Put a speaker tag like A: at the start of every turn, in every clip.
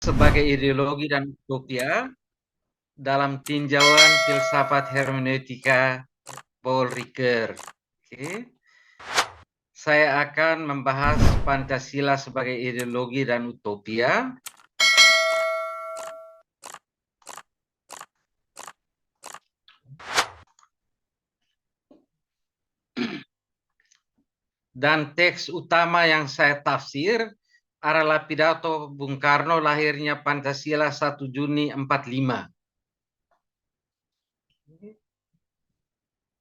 A: sebagai ideologi dan utopia dalam tinjauan filsafat hermeneutika Paul Ricoeur. Oke. Saya akan membahas Pancasila sebagai ideologi dan utopia. Dan teks utama yang saya tafsir adalah pidato Bung Karno lahirnya Pancasila 1 Juni 45.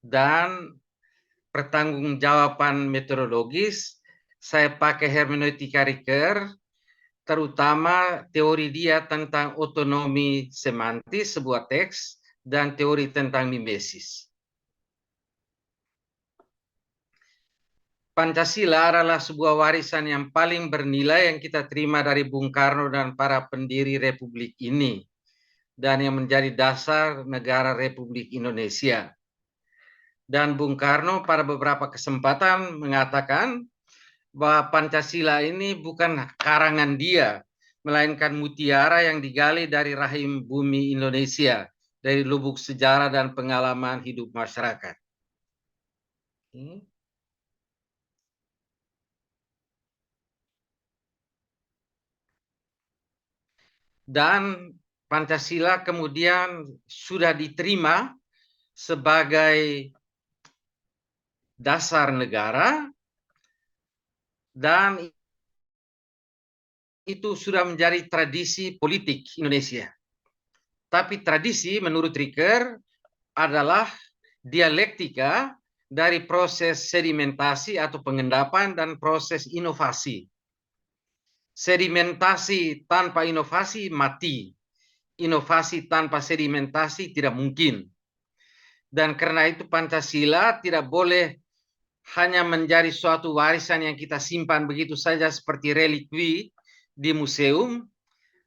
A: Dan pertanggungjawaban metodologis saya pakai hermeneutika Ricoeur, terutama teori dia tentang otonomi semantis sebuah teks dan teori tentang mimesis. Pancasila adalah sebuah warisan yang paling bernilai yang kita terima dari Bung Karno dan para pendiri Republik ini, dan yang menjadi dasar negara Republik Indonesia. Dan Bung Karno pada beberapa kesempatan mengatakan bahwa Pancasila ini bukan karangan dia, melainkan mutiara yang digali dari rahim bumi Indonesia, dari lubuk sejarah dan pengalaman hidup masyarakat. Dan Pancasila kemudian sudah diterima sebagai dasar negara, dan itu sudah menjadi tradisi politik Indonesia. Tapi tradisi menurut Ricoeur adalah dialektika dari proses sedimentasi atau pengendapan dan proses inovasi. Sedimentasi tanpa inovasi mati. Inovasi tanpa sedimentasi tidak mungkin. Dan karena itu Pancasila tidak boleh hanya menjadi suatu warisan yang kita simpan begitu saja seperti relikwi di museum,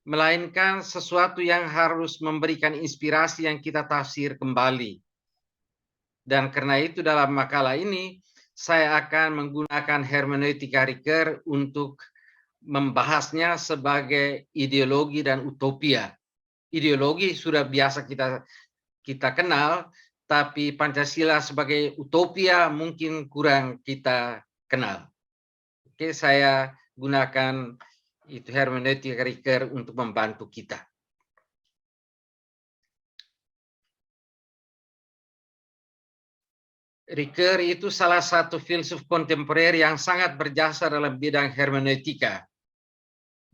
A: melainkan sesuatu yang harus memberikan inspirasi yang kita tafsir kembali. Dan karena itu dalam makalah ini saya akan menggunakan hermeneutika Ricoeur untuk membahasnya sebagai ideologi dan utopia. Ideologi sudah biasa kita kenal, tapi Pancasila sebagai utopia mungkin kurang kita kenal. Oke, saya gunakan itu hermeneutika Ricoeur untuk membantu kita. Ricoeur itu salah satu filsuf kontemporer yang sangat berjasa dalam bidang hermeneutika.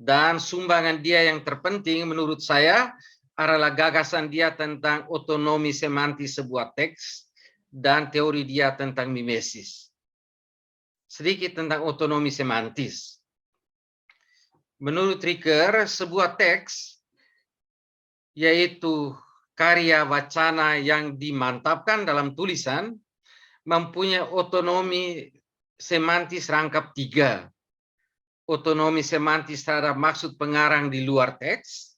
A: Dan sumbangan dia yang terpenting menurut saya adalah gagasan dia tentang otonomi semantis sebuah teks dan teori dia tentang mimesis. Sedikit tentang otonomi semantis. Menurut Ricoeur, sebuah teks yaitu karya wacana yang dimantapkan dalam tulisan mempunyai otonomi semantis rangkap 3. Otonomi semantis terhadap maksud pengarang di luar teks,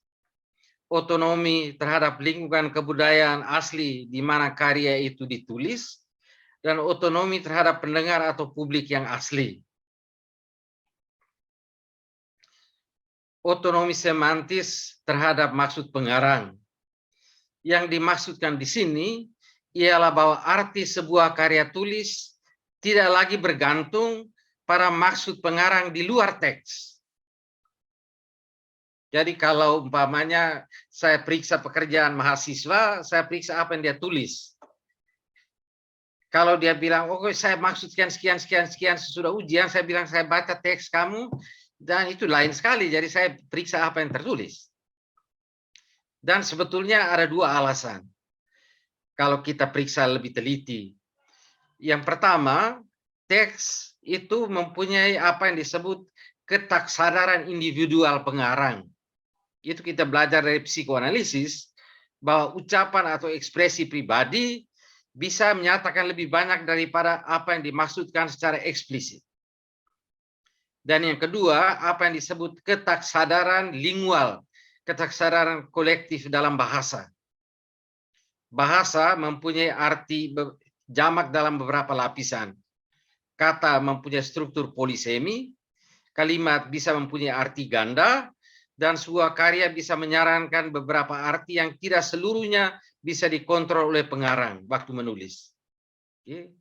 A: otonomi terhadap lingkungan kebudayaan asli di mana karya itu ditulis, dan otonomi terhadap pendengar atau publik yang asli. Otonomi semantis terhadap maksud pengarang. Yang dimaksudkan di sini ialah bahwa arti sebuah karya tulis tidak lagi bergantung pada maksud pengarang di luar teks. Jadi kalau umpamanya saya periksa pekerjaan mahasiswa, saya periksa apa yang dia tulis. Kalau dia bilang, oh saya maksudkan sekian sesudah ujian, saya bilang saya baca teks kamu, dan itu lain sekali. Jadi saya periksa apa yang tertulis. Dan sebetulnya ada 2 alasan. Kalau kita periksa lebih teliti. Yang pertama, teks itu mempunyai apa yang disebut ketaksadaran individual pengarang. Itu kita belajar dari psikoanalisis, bahwa ucapan atau ekspresi pribadi bisa menyatakan lebih banyak daripada apa yang dimaksudkan secara eksplisit. Dan yang kedua, apa yang disebut ketaksadaran lingual, ketaksadaran kolektif dalam bahasa. Bahasa mempunyai arti jamak dalam beberapa lapisan. Kata mempunyai struktur polisemi, kalimat bisa mempunyai arti ganda, dan sebuah karya bisa menyarankan beberapa arti yang tidak seluruhnya bisa dikontrol oleh pengarang waktu menulis. Oke.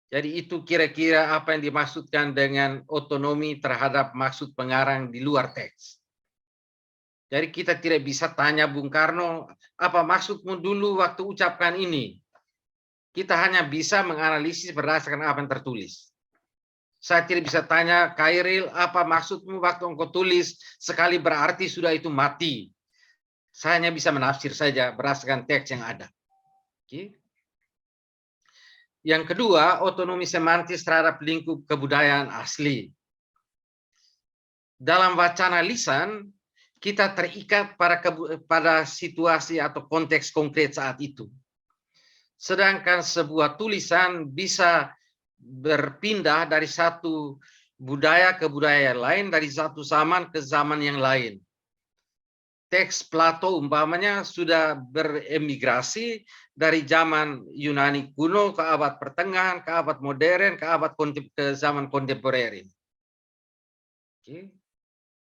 A: Jadi itu kira-kira apa yang dimaksudkan dengan otonomi terhadap maksud pengarang di luar teks. Jadi kita tidak bisa tanya Bung Karno, apa maksudmu dulu waktu ucapkan ini? Kita hanya bisa menganalisis berdasarkan apa yang tertulis. Saya tidak bisa tanya, Kairil, apa maksudmu waktu engkau tulis sekali berarti sudah itu mati. Saya hanya bisa menafsir saja berdasarkan teks yang ada. Oke. Yang kedua, otonomi semantis terhadap lingkup kebudayaan asli. Dalam wacana lisan, kita terikat pada situasi atau konteks konkret saat itu. Sedangkan sebuah tulisan bisa berpindah dari satu budaya ke budaya lain, dari satu zaman ke zaman yang lain. Teks Plato umpamanya sudah beremigrasi dari zaman Yunani kuno ke abad pertengahan, ke abad modern, ke zaman kontemporer. Oke.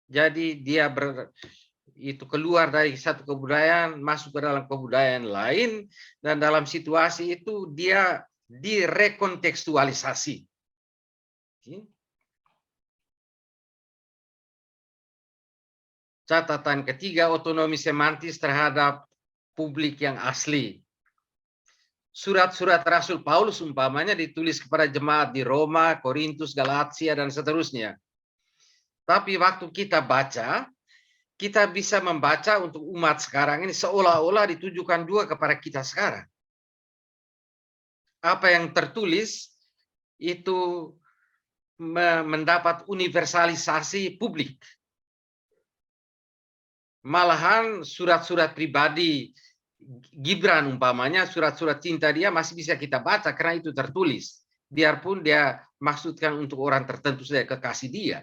A: Jadi dia itu keluar dari satu kebudayaan masuk ke dalam kebudayaan lain, dan dalam situasi itu dia direkontekstualisasi. Oke. Catatan ketiga, otonomi semantis terhadap publik yang asli. Surat-surat Rasul Paulus umpamanya ditulis kepada jemaat di Roma, Korintus, Galatia, dan seterusnya. Tapi waktu kita baca, kita bisa membaca untuk umat sekarang ini seolah-olah ditujukan juga kepada kita sekarang. Apa yang tertulis itu mendapat universalisasi publik. Malahan surat-surat pribadi Gibran umpamanya, surat-surat cinta dia masih bisa kita baca karena itu tertulis. Biarpun dia maksudkan untuk orang tertentu saja, kekasih dia.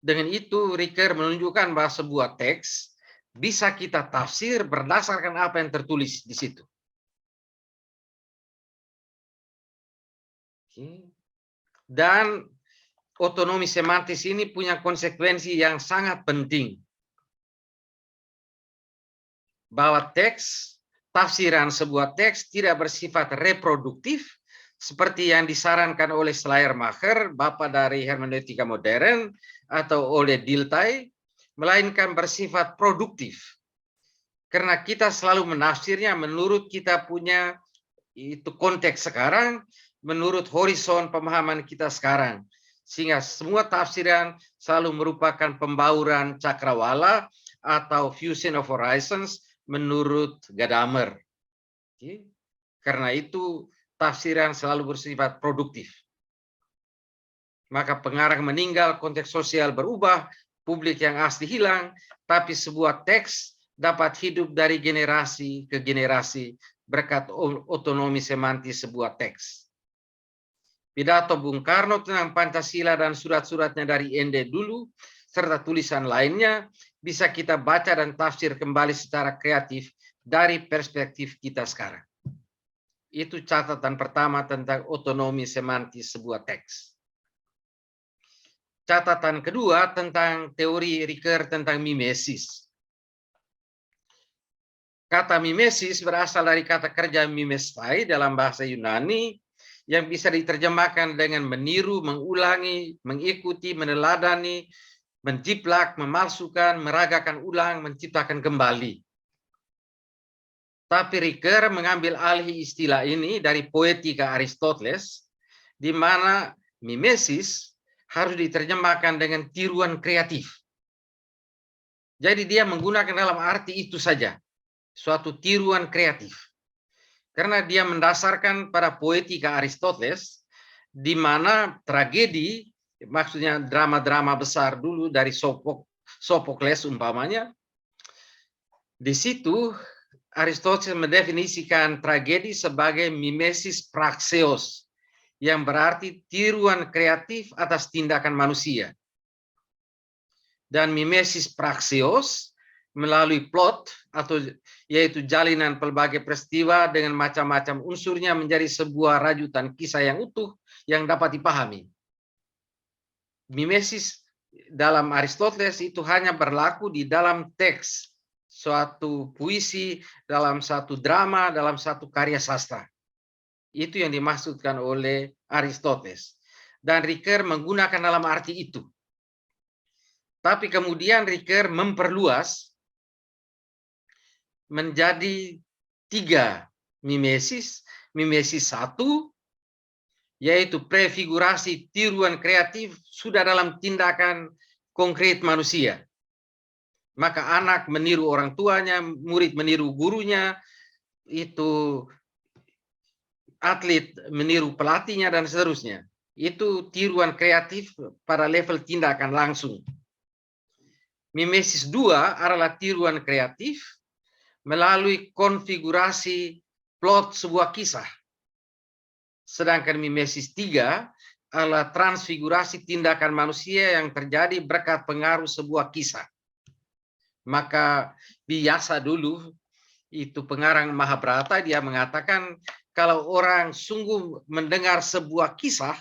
A: Dengan itu Ricoeur menunjukkan bahwa sebuah teks bisa kita tafsir berdasarkan apa yang tertulis di situ. Dan otonomi semantis ini punya konsekuensi yang sangat penting. Bahwa teks, tafsiran sebuah teks tidak bersifat reproduktif seperti yang disarankan oleh Schleiermacher, bapak dari hermeneutika modern, atau oleh Dilthey, melainkan bersifat produktif. Karena kita selalu menafsirnya menurut kita punya itu konteks sekarang, menurut horizon pemahaman kita sekarang. Sehingga semua tafsiran selalu merupakan pembauran cakrawala atau fusion of horizons menurut Gadamer. Karena itu tafsiran selalu bersifat produktif. Maka pengarang meninggal, konteks sosial berubah, publik yang asli hilang, tapi sebuah teks dapat hidup dari generasi ke generasi berkat otonomi semantis sebuah teks. Pidato Bung Karno tentang Pancasila dan surat-suratnya dari Ende dulu, serta tulisan lainnya, bisa kita baca dan tafsir kembali secara kreatif dari perspektif kita sekarang. Itu catatan pertama tentang otonomi semantis sebuah teks. Catatan kedua tentang teori Ricoeur tentang mimesis. Kata mimesis berasal dari kata kerja mimestai dalam bahasa Yunani yang bisa diterjemahkan dengan meniru, mengulangi, mengikuti, meneladani, menjiplak, memalsukan, meragakan ulang, menciptakan kembali. Tapi Ricoeur mengambil alih istilah ini dari poetika Aristoteles, di mana mimesis harus diterjemahkan dengan tiruan kreatif. Jadi dia menggunakan dalam arti itu saja, suatu tiruan kreatif. Karena dia mendasarkan pada poetika Aristoteles, di mana tragedi, maksudnya drama-drama besar dulu dari Sophocles umpamanya, di situ Aristoteles mendefinisikan tragedi sebagai mimesis praxeos, yang berarti tiruan kreatif atas tindakan manusia. Dan mimesis praxeos melalui plot atau yaitu jalinan pelbagai peristiwa dengan macam-macam unsurnya menjadi sebuah rajutan kisah yang utuh yang dapat dipahami. mimesis dalam Aristoteles itu hanya berlaku di dalam teks suatu puisi, dalam satu drama, dalam satu karya sastra. Itu yang dimaksudkan oleh Aristoteles. Dan Ricoeur menggunakan dalam arti itu. Tapi kemudian Ricoeur memperluas menjadi 3 mimesis. Mimesis 1, yaitu prefigurasi tiruan kreatif sudah dalam tindakan konkret manusia. Maka anak meniru orang tuanya, murid meniru gurunya, itu atlet meniru pelatihnya, dan seterusnya. Itu tiruan kreatif pada level tindakan langsung. Mimesis 2 adalah tiruan kreatif melalui konfigurasi plot sebuah kisah. Sedangkan mimesis 3 adalah transfigurasi tindakan manusia yang terjadi berkat pengaruh sebuah kisah. Maka biasa dulu itu pengarang Mahabharata dia mengatakan kalau orang sungguh mendengar sebuah kisah,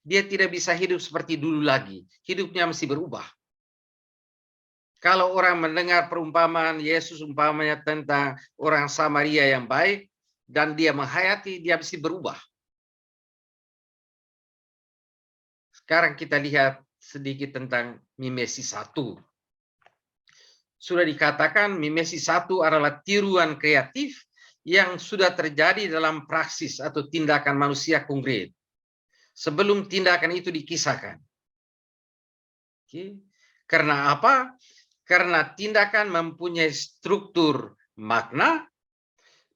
A: dia tidak bisa hidup seperti dulu lagi. Hidupnya mesti berubah. Kalau orang mendengar perumpamaan Yesus umpamanya tentang orang Samaria yang baik dan dia menghayati, dia mesti berubah. Sekarang kita lihat sedikit tentang mimesis 1. Sudah dikatakan mimesis 1 adalah tiruan kreatif yang sudah terjadi dalam praksis atau tindakan manusia konkret. Sebelum tindakan itu dikisahkan. Karena apa? Karena tindakan mempunyai struktur makna,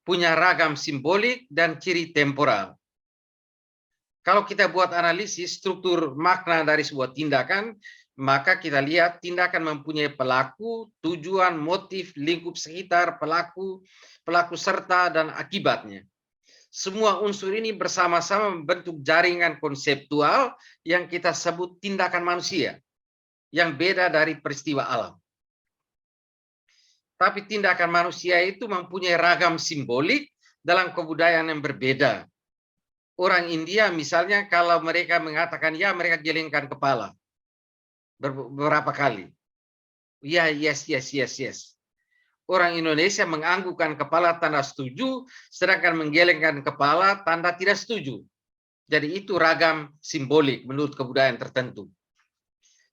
A: punya ragam simbolik, dan ciri temporal. Kalau kita buat analisis struktur makna dari sebuah tindakan, maka kita lihat tindakan mempunyai pelaku, tujuan, motif, lingkup sekitar, pelaku serta, dan akibatnya. Semua unsur ini bersama-sama membentuk jaringan konseptual yang kita sebut tindakan manusia, yang beda dari peristiwa alam. Tapi tindakan manusia itu mempunyai ragam simbolik dalam kebudayaan yang berbeda. Orang India misalnya kalau mereka mengatakan ya, mereka gelengkan kepala beberapa kali. Ya, yes. Orang Indonesia menganggukkan kepala tanda setuju, sedangkan menggelengkan kepala tanda tidak setuju. Jadi itu ragam simbolik menurut kebudayaan tertentu.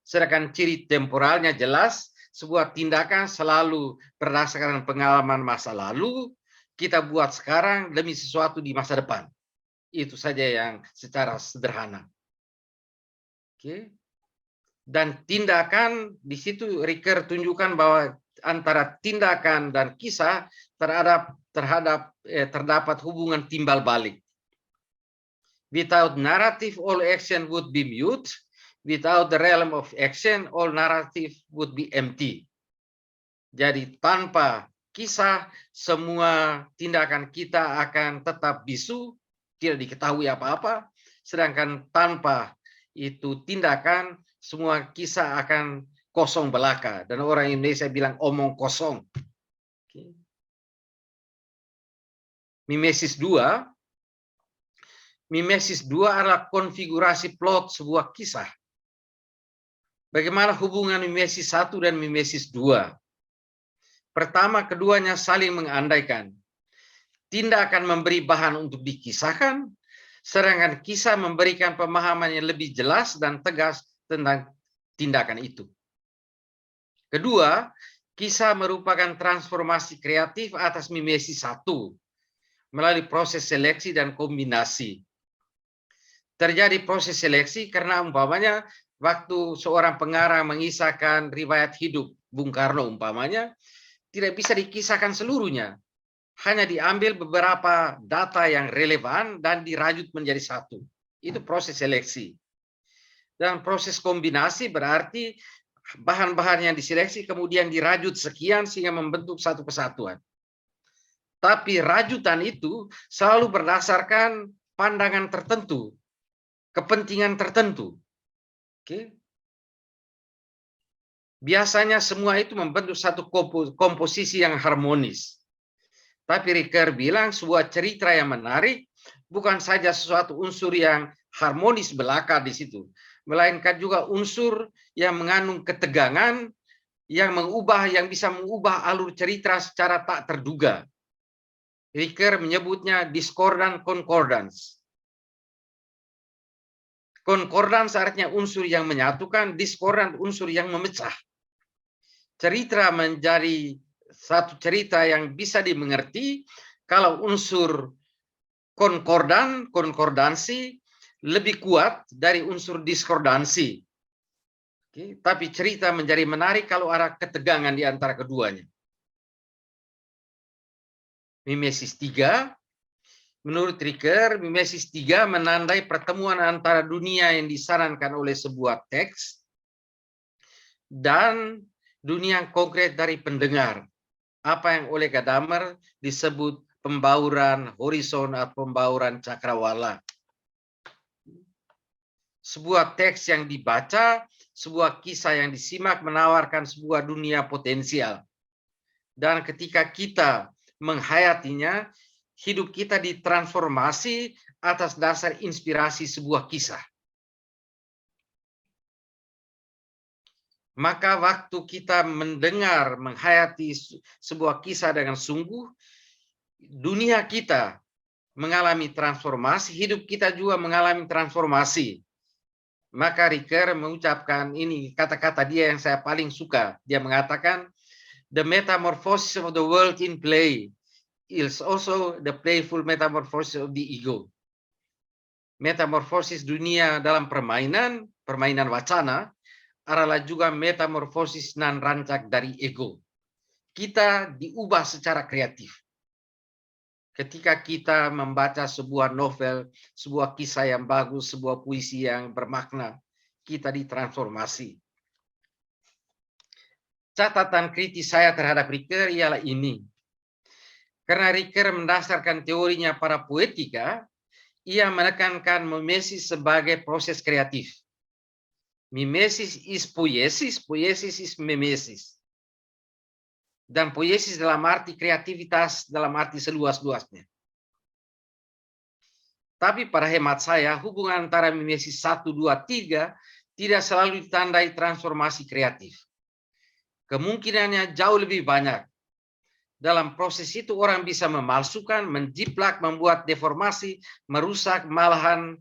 A: Sedangkan ciri temporalnya jelas, sebuah tindakan selalu berdasarkan pengalaman masa lalu, kita buat sekarang demi sesuatu di masa depan. Itu saja yang secara sederhana. Oke. Dan tindakan, di situ Ricoeur tunjukkan bahwa antara tindakan dan kisah terdapat hubungan timbal balik. Without narrative, all action would be mute. Without the realm of action, all narrative would be empty. Jadi tanpa kisah, semua tindakan kita akan tetap bisu, tidak diketahui apa-apa. Sedangkan tanpa itu tindakan, semua kisah akan kosong belaka. Dan orang Indonesia bilang omong kosong. Mimesis 2. Mimesis 2 adalah konfigurasi plot sebuah kisah. Bagaimana hubungan mimesis 1 dan mimesis 2? Pertama, keduanya saling mengandaikan. Tindakan memberi bahan untuk dikisahkan, sedangkan kisah memberikan pemahaman yang lebih jelas dan tegas tentang tindakan itu. Kedua, kisah merupakan transformasi kreatif atas mimesis 1 melalui proses seleksi dan kombinasi. Terjadi proses seleksi karena umpamanya waktu seorang pengarang mengisahkan riwayat hidup Bung Karno umpamanya, tidak bisa dikisahkan seluruhnya. Hanya diambil beberapa data yang relevan dan dirajut menjadi satu. Itu proses seleksi. Dan proses kombinasi berarti bahan-bahan yang diseleksi kemudian dirajut sekian sehingga membentuk satu kesatuan. Tapi rajutan itu selalu berdasarkan pandangan tertentu, kepentingan tertentu. Oke. Biasanya semua itu membentuk satu komposisi yang harmonis. Tapi Ricoeur bilang sebuah cerita yang menarik bukan saja sesuatu unsur yang harmonis belaka di situ, melainkan juga unsur yang mengandung ketegangan, yang bisa mengubah alur cerita secara tak terduga. Ricoeur menyebutnya discordant concordance. Concordance artinya unsur yang menyatukan, discordant unsur yang memecah. Cerita menjadi satu cerita yang bisa dimengerti kalau unsur konkordansi lebih kuat dari unsur diskordansi. Tapi cerita menjadi menarik kalau ada ketegangan di antara keduanya. Mimesis 3, menurut Ricoeur, mimesis 3 menandai pertemuan antara dunia yang disarankan oleh sebuah teks dan dunia yang konkret dari pendengar. Apa yang oleh Gadamer disebut pembauran horizon atau pembauran cakrawala. Sebuah teks yang dibaca, sebuah kisah yang disimak menawarkan sebuah dunia potensial. Dan ketika kita menghayatinya, hidup kita ditransformasi atas dasar inspirasi sebuah kisah. Maka waktu kita mendengar, menghayati sebuah kisah dengan sungguh, dunia kita mengalami transformasi, hidup kita juga mengalami transformasi. Maka Ricoeur mengucapkan ini kata-kata dia yang saya paling suka. Dia mengatakan, the metamorphosis of the world in play is also the playful metamorphosis of the ego. Metamorfosis dunia dalam permainan wacana, adalah juga metamorfosis nan rancak dari ego. Kita diubah secara kreatif. Ketika kita membaca sebuah novel, sebuah kisah yang bagus, sebuah puisi yang bermakna, kita ditransformasi. Catatan kritis saya terhadap Ricoeur ialah ini. Karena Ricoeur mendasarkan teorinya para poetika, ia menekankan mimesis sebagai proses kreatif. Mimesis is poiesis, poiesis is mimesis. Dan poiesis dalam arti kreativitas, dalam arti seluas-luasnya. Tapi pada hemat saya, hubungan antara mimesis 1, 2, 3 tidak selalu ditandai transformasi kreatif. Kemungkinannya jauh lebih banyak. Dalam proses itu orang bisa memalsukan, menjiplak, membuat deformasi, merusak, malahan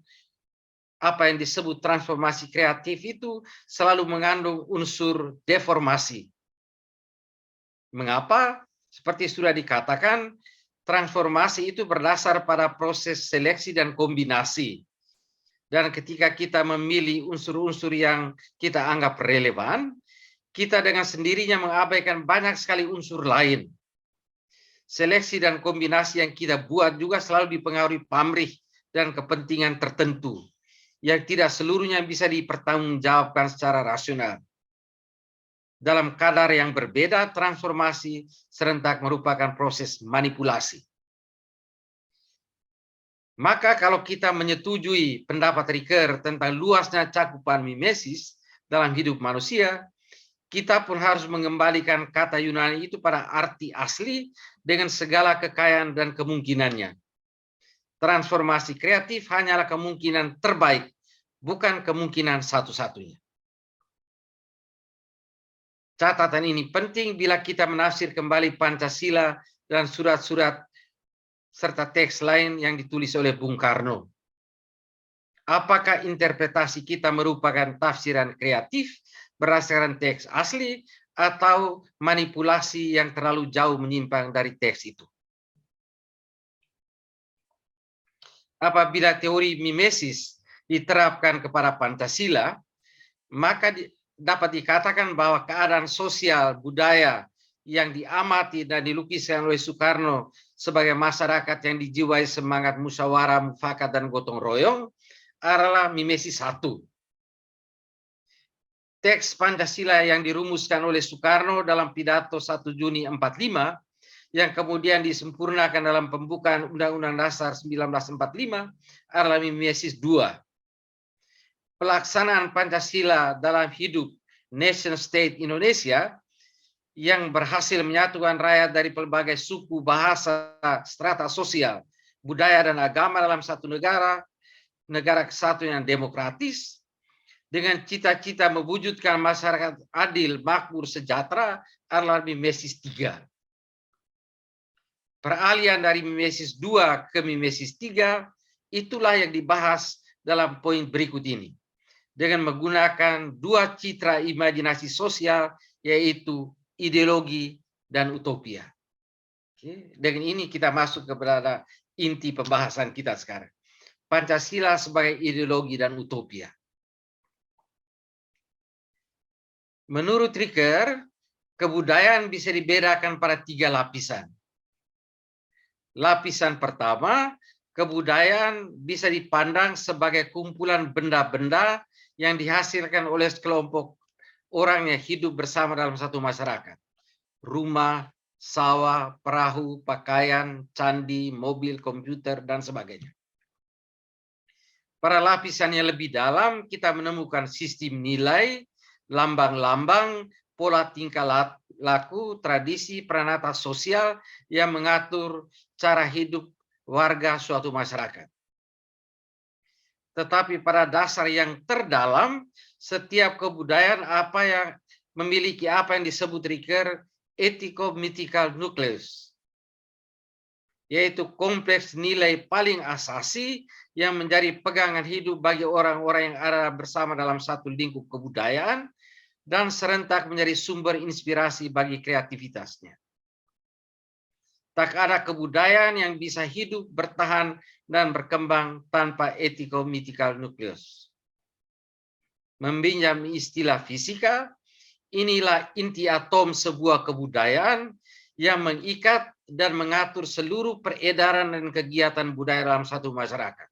A: apa yang disebut transformasi kreatif itu selalu mengandung unsur deformasi. Mengapa? Seperti sudah dikatakan, transformasi itu berdasar pada proses seleksi dan kombinasi. Dan ketika kita memilih unsur-unsur yang kita anggap relevan, kita dengan sendirinya mengabaikan banyak sekali unsur lain. Seleksi dan kombinasi yang kita buat juga selalu dipengaruhi pamrih dan kepentingan tertentu, yang tidak seluruhnya bisa dipertanggungjawabkan secara rasional. Dalam kadar yang berbeda, transformasi serentak merupakan proses manipulasi. Maka kalau kita menyetujui pendapat Ricoeur tentang luasnya cakupan mimesis dalam hidup manusia, kita pun harus mengembalikan kata Yunani itu pada arti asli dengan segala kekayaan dan kemungkinannya. Transformasi kreatif hanyalah kemungkinan terbaik, bukan kemungkinan satu-satunya. Catatan ini penting bila kita menafsir kembali Pancasila dan surat-surat serta teks lain yang ditulis oleh Bung Karno. Apakah interpretasi kita merupakan tafsiran kreatif berdasarkan teks asli atau manipulasi yang terlalu jauh menyimpang dari teks itu? Apabila teori mimesis diterapkan kepada Pancasila, maka dapat dikatakan bahwa keadaan sosial budaya yang diamati dan dilukiskan oleh Soekarno sebagai masyarakat yang dijiwai semangat musyawarah, mufakat, dan gotong royong adalah mimesis 1. Teks Pancasila yang dirumuskan oleh Soekarno dalam pidato 1 Juni 45 yang kemudian disempurnakan dalam pembukaan Undang-Undang Dasar 1945 adalah mimesis 2. Pelaksanaan Pancasila dalam hidup nation state Indonesia yang berhasil menyatukan rakyat dari berbagai suku, bahasa, strata sosial, budaya, dan agama dalam satu negara kesatuan yang demokratis, dengan cita-cita mewujudkan masyarakat adil, makmur, sejahtera adalah Mimesis 3. Peralihan dari Mimesis 2 ke Mimesis 3 itulah yang dibahas dalam poin berikut ini. Dengan menggunakan dua citra imajinasi sosial, yaitu ideologi dan utopia. Oke. Dengan ini kita masuk kepada inti pembahasan kita sekarang. Pancasila sebagai ideologi dan utopia. Menurut Ricoeur, kebudayaan bisa dibedakan pada 3 lapisan. Lapisan pertama, kebudayaan bisa dipandang sebagai kumpulan benda-benda yang dihasilkan oleh sekelompok orang yang hidup bersama dalam satu masyarakat. Rumah, sawah, perahu, pakaian, candi, mobil, komputer, dan sebagainya. Pada lapisan yang lebih dalam, kita menemukan sistem nilai, lambang-lambang, pola tingkah laku, tradisi, peranata sosial yang mengatur cara hidup warga suatu masyarakat. Tetapi pada dasar yang terdalam, setiap kebudayaan memiliki apa yang disebut Ricoeur etiko-mythical nucleus, yaitu kompleks nilai paling asasi yang menjadi pegangan hidup bagi orang-orang yang ada bersama dalam satu lingkup kebudayaan dan serentak menjadi sumber inspirasi bagi kreativitasnya. Tak ada kebudayaan yang bisa hidup, bertahan, dan berkembang tanpa etiko-mythical nucleus. Meminjam istilah fisika, inilah inti atom sebuah kebudayaan yang mengikat dan mengatur seluruh peredaran dan kegiatan budaya dalam satu masyarakat.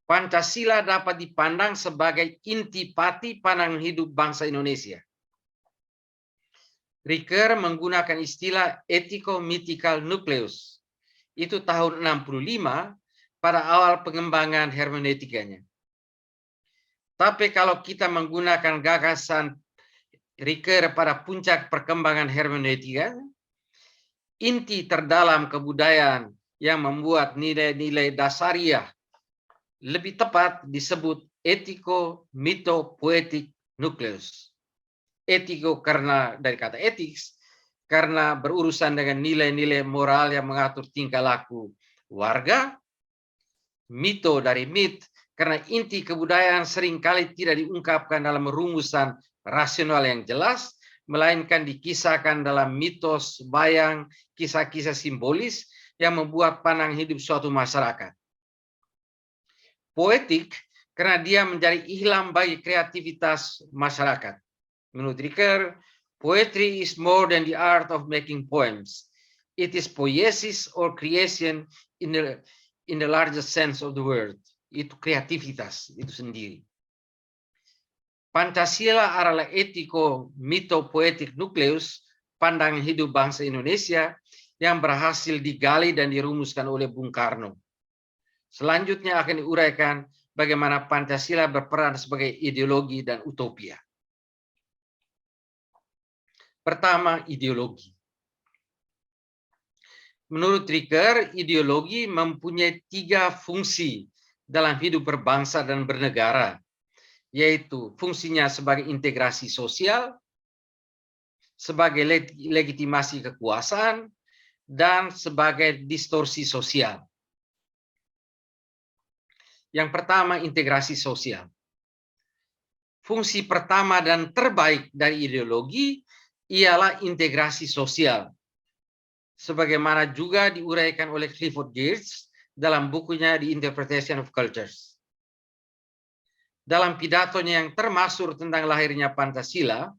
A: Pancasila dapat dipandang sebagai intipati pandangan hidup bangsa Indonesia. Ricoeur menggunakan istilah etiko-mythical nucleus. Itu tahun 65 pada awal pengembangan hermeneutikanya. Tapi kalau kita menggunakan gagasan Ricoeur pada puncak perkembangan hermeneutika, inti terdalam kebudayaan yang membuat nilai-nilai dasariah lebih tepat disebut etiko-mito-poetik nucleus. Etiko karena dari kata ethics, karena berurusan dengan nilai-nilai moral yang mengatur tingkah laku warga. Mito dari myth, karena inti kebudayaan seringkali tidak diungkapkan dalam rumusan rasional yang jelas, melainkan dikisahkan dalam mitos, bayang, kisah-kisah simbolis yang membuat pandang hidup suatu masyarakat. Poetik, karena dia menjadi ihlam bagi kreativitas masyarakat. Menurut Ricoeur, poetry is more than the art of making poems. It is poiesis or creation in the largest sense of the word. Itu kreativitas, itu sendiri. Pancasila adalah etiko mito poetik nukleus pandangan hidup bangsa Indonesia yang berhasil digali dan dirumuskan oleh Bung Karno. Selanjutnya akan diuraikan bagaimana Pancasila berperan sebagai ideologi dan utopia. Pertama, ideologi. Menurut Ricoeur, ideologi mempunyai 3 fungsi dalam hidup berbangsa dan bernegara, yaitu fungsinya sebagai integrasi sosial, sebagai legitimasi kekuasaan, dan sebagai distorsi sosial. Yang pertama, integrasi sosial. Fungsi pertama dan terbaik dari ideologi ialah integrasi sosial. Sebagaimana juga diuraikan oleh Clifford Geertz dalam bukunya The Interpretation of Cultures. Dalam pidatonya yang termasyhur tentang lahirnya Pancasila,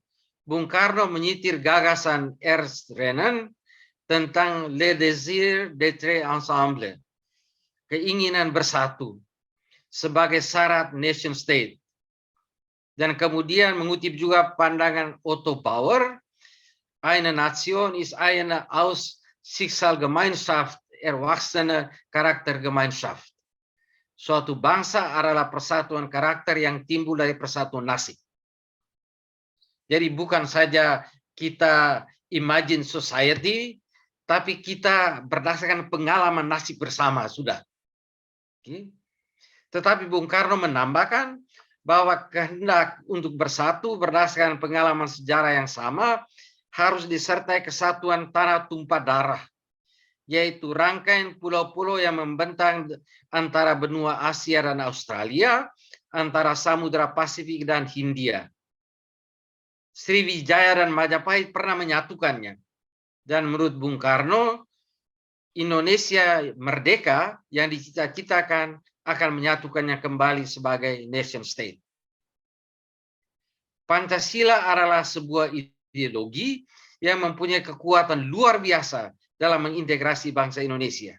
A: Bung Karno menyitir gagasan Ernst Renan tentang le désir d'être ensemble, keinginan bersatu, sebagai syarat nation state. Dan kemudian mengutip juga pandangan Otto Bauer, eine Nation ist eine aus Schicksalgemeinschaft erwachsene Charaktergemeinschaft. Suatu bangsa adalah persatuan karakter yang timbul dari persatuan nasib. Jadi bukan saja kita imagine society, tapi kita berdasarkan pengalaman nasib bersama sudah. Tetapi Bung Karno menambahkan bahwa kehendak untuk bersatu berdasarkan pengalaman sejarah yang sama harus disertai kesatuan tanah tumpah darah, yaitu rangkaian pulau-pulau yang membentang antara benua Asia dan Australia, antara Samudra Pasifik dan Hindia. Sriwijaya dan Majapahit pernah menyatukannya. Dan menurut Bung Karno, Indonesia merdeka yang dicita-citakan akan menyatukannya kembali sebagai nation state. Pancasila adalah sebuah ideologi yang mempunyai kekuatan luar biasa dalam mengintegrasi bangsa Indonesia.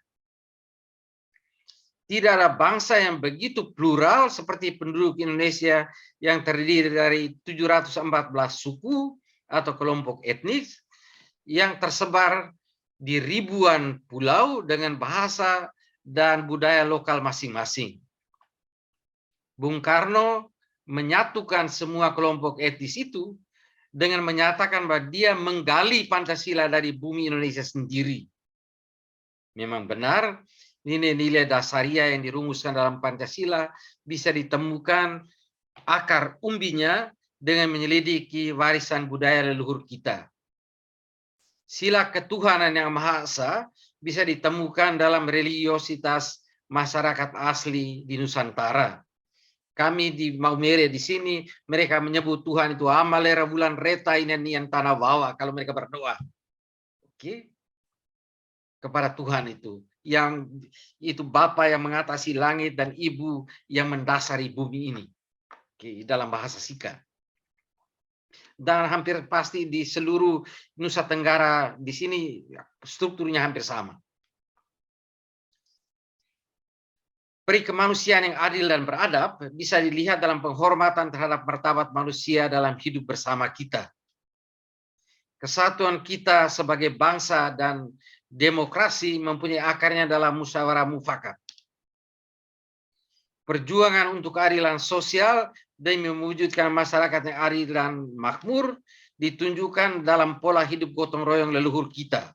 A: Tidak ada bangsa yang begitu plural seperti penduduk Indonesia yang terdiri dari 714 suku atau kelompok etnis yang tersebar di ribuan pulau dengan bahasa dan budaya lokal masing-masing. Bung Karno menyatukan semua kelompok etnis itu dengan menyatakan bahwa dia menggali Pancasila dari bumi Indonesia sendiri. Memang benar, nilai-nilai dasaria yang dirumuskan dalam Pancasila bisa ditemukan akar umbinya dengan menyelidiki warisan budaya leluhur kita. Sila ketuhanan yang Maha Esa bisa ditemukan dalam religiositas masyarakat asli di Nusantara. Kami di Maumere di sini, mereka menyebut Tuhan itu Amalera bulan reta ini yang tanah bawah kalau mereka berdoa. Oke. Kepada Tuhan itu. Yang itu Bapa yang mengatasi langit dan Ibu yang mendasari bumi ini. Oke, dalam bahasa Sika. Dan hampir pasti di seluruh Nusa Tenggara di sini strukturnya hampir sama. Peri kemanusiaan yang adil dan beradab bisa dilihat dalam penghormatan terhadap martabat manusia dalam hidup bersama kita. Kesatuan kita sebagai bangsa dan demokrasi mempunyai akarnya dalam musyawarah mufakat. Perjuangan untuk keadilan sosial dan mewujudkan masyarakat yang adil dan makmur ditunjukkan dalam pola hidup gotong royong leluhur kita.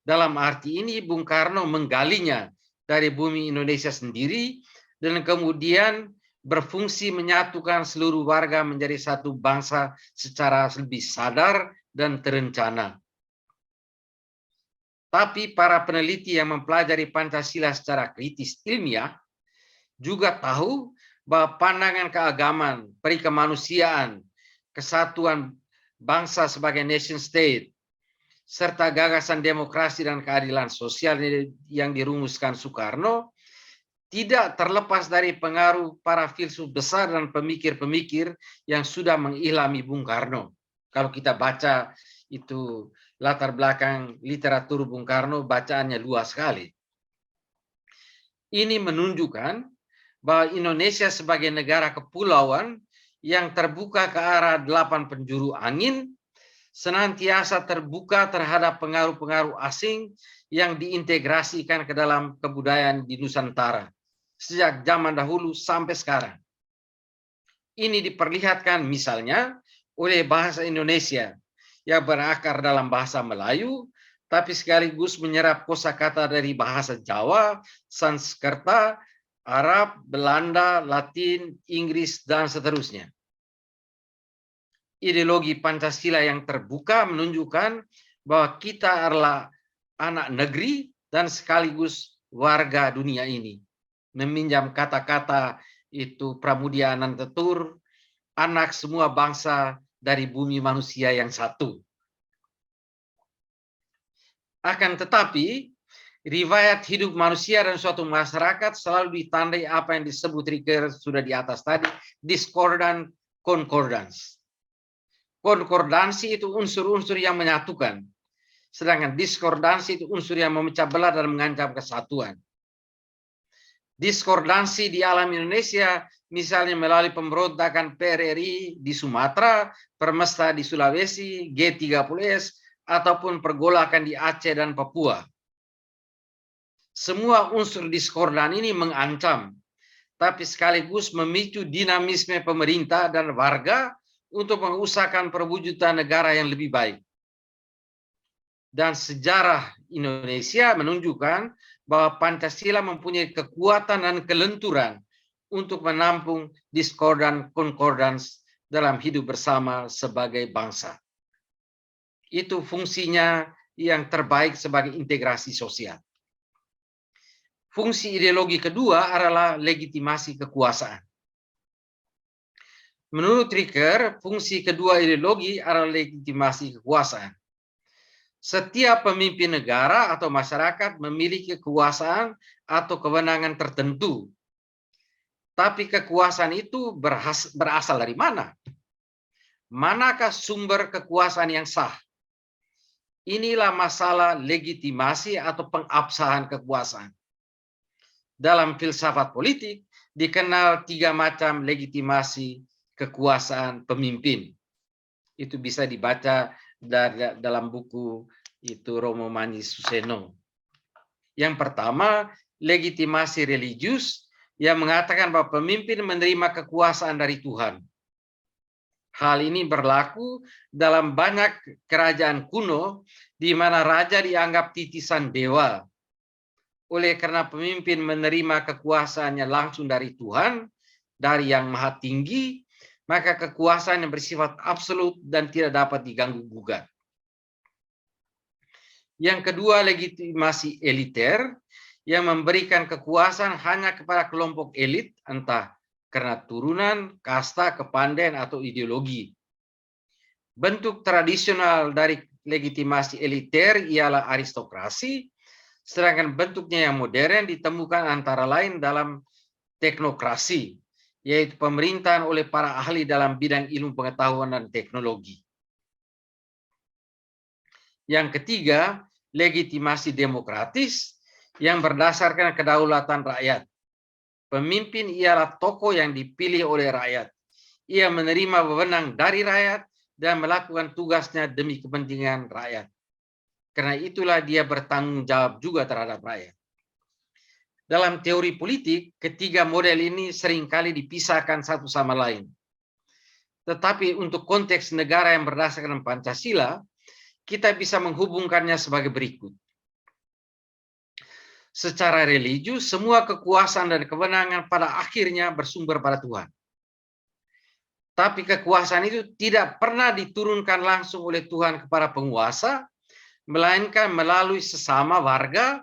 A: Dalam arti ini, Bung Karno menggalinya dari bumi Indonesia sendiri dan kemudian berfungsi menyatukan seluruh warga menjadi satu bangsa secara lebih sadar dan terencana. Tapi para peneliti yang mempelajari Pancasila secara kritis ilmiah juga tahu bahwa pandangan keagamaan, perikemanusiaan, kesatuan bangsa sebagai nation state, serta gagasan demokrasi dan keadilan sosial yang dirumuskan Soekarno tidak terlepas dari pengaruh para filsuf besar dan pemikir-pemikir yang sudah mengilhami Bung Karno. Kalau kita baca itu latar belakang literatur Bung Karno, bacaannya luas sekali. Ini menunjukkan bahwa Indonesia sebagai negara kepulauan yang terbuka ke arah 8 penjuru angin senantiasa terbuka terhadap pengaruh-pengaruh asing yang diintegrasikan ke dalam kebudayaan di Nusantara sejak zaman dahulu sampai sekarang. Ini diperlihatkan misalnya oleh bahasa Indonesia yang berakar dalam bahasa Melayu tapi sekaligus menyerap kosakata dari bahasa Jawa, Sanskerta, Arab, Belanda, Latin, Inggris, dan seterusnya. Ideologi Pancasila yang terbuka menunjukkan bahwa kita adalah anak negeri dan sekaligus warga dunia ini. Meminjam kata-kata itu Pramudia Anantatur, anak semua bangsa dari bumi manusia yang satu. Akan tetapi, riwayat hidup manusia dan suatu masyarakat selalu ditandai apa yang disebut trigger sudah di atas tadi, discordant concordance. Konkordansi itu unsur-unsur yang menyatukan, sedangkan diskordansi itu unsur yang memecah belah dan mengancam kesatuan. Diskordansi di alam Indonesia misalnya melalui pemberontakan PRRI di Sumatera, Permesta di Sulawesi, G30S, ataupun pergolakan di Aceh dan Papua. Semua unsur diskordan ini mengancam, tapi sekaligus memicu dinamisme pemerintah dan warga untuk mengusahakan perwujudan negara yang lebih baik. Dan sejarah Indonesia menunjukkan bahwa Pancasila mempunyai kekuatan dan kelenturan untuk menampung diskordan concordance dalam hidup bersama sebagai bangsa. Itu fungsinya yang terbaik sebagai integrasi sosial. Fungsi ideologi kedua adalah legitimasi kekuasaan. Menurut Ricker, fungsi kedua ideologi adalah legitimasi kekuasaan. Setiap pemimpin negara atau masyarakat memiliki kekuasaan atau kewenangan tertentu. Tapi kekuasaan itu berasal dari mana? Manakah sumber kekuasaan yang sah? Inilah masalah legitimasi atau pengabsahan kekuasaan. Dalam filsafat politik dikenal 3 macam legitimasi kekuasaan pemimpin. Itu bisa dibaca dalam buku itu Romo Mani Suseno. Yang pertama, legitimasi religius yang mengatakan bahwa pemimpin menerima kekuasaan dari Tuhan. Hal ini berlaku dalam banyak kerajaan kuno di mana raja dianggap titisan dewa. Oleh karena pemimpin menerima kekuasaannya langsung dari Tuhan, dari yang maha tinggi, maka kekuasaan yang bersifat absolut dan tidak dapat diganggu-gugat. Yang kedua, legitimasi eliter yang memberikan kekuasaan hanya kepada kelompok elit, entah karena turunan, kasta, kepandaian, atau ideologi. Bentuk tradisional dari legitimasi eliter ialah aristokrasi, sedangkan bentuknya yang modern ditemukan antara lain dalam teknokrasi, yaitu pemerintahan oleh para ahli dalam bidang ilmu pengetahuan dan teknologi. Yang ketiga, legitimasi demokratis yang berdasarkan kedaulatan rakyat. Pemimpin ialah tokoh yang dipilih oleh rakyat. Ia menerima wewenang dari rakyat dan melakukan tugasnya demi kepentingan rakyat. Karena itulah dia bertanggung jawab juga terhadap rakyat. Dalam teori politik, ketiga model ini seringkali dipisahkan satu sama lain. Tetapi untuk konteks negara yang berdasarkan Pancasila, kita bisa menghubungkannya sebagai berikut. Secara religius, semua kekuasaan dan kewenangan pada akhirnya bersumber pada Tuhan. Tapi kekuasaan itu tidak pernah diturunkan langsung oleh Tuhan kepada penguasa, melainkan melalui sesama warga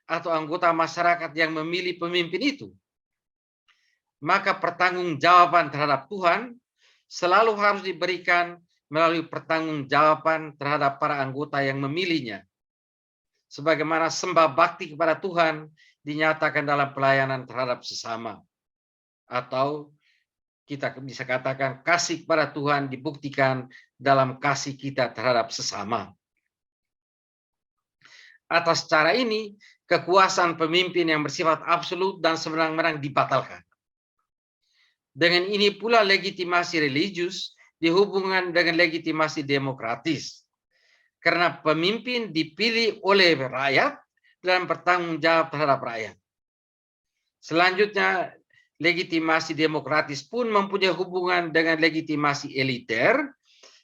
A: atau anggota masyarakat yang memilih pemimpin itu. Maka pertanggungjawaban terhadap Tuhan selalu harus diberikan melalui pertanggungjawaban terhadap para anggota yang memilihnya. Sebagaimana sembah bakti kepada Tuhan dinyatakan dalam pelayanan terhadap sesama. Atau kita bisa katakan kasih kepada Tuhan dibuktikan dalam kasih kita terhadap sesama. Atas cara ini, kekuasaan pemimpin yang bersifat absolut dan sewenang-wenang dibatalkan. Dengan ini pula legitimasi religius dihubungkan dengan legitimasi demokratis. Karena pemimpin dipilih oleh rakyat dan bertanggung jawab terhadap rakyat. Selanjutnya, legitimasi demokratis pun mempunyai hubungan dengan legitimasi eliter,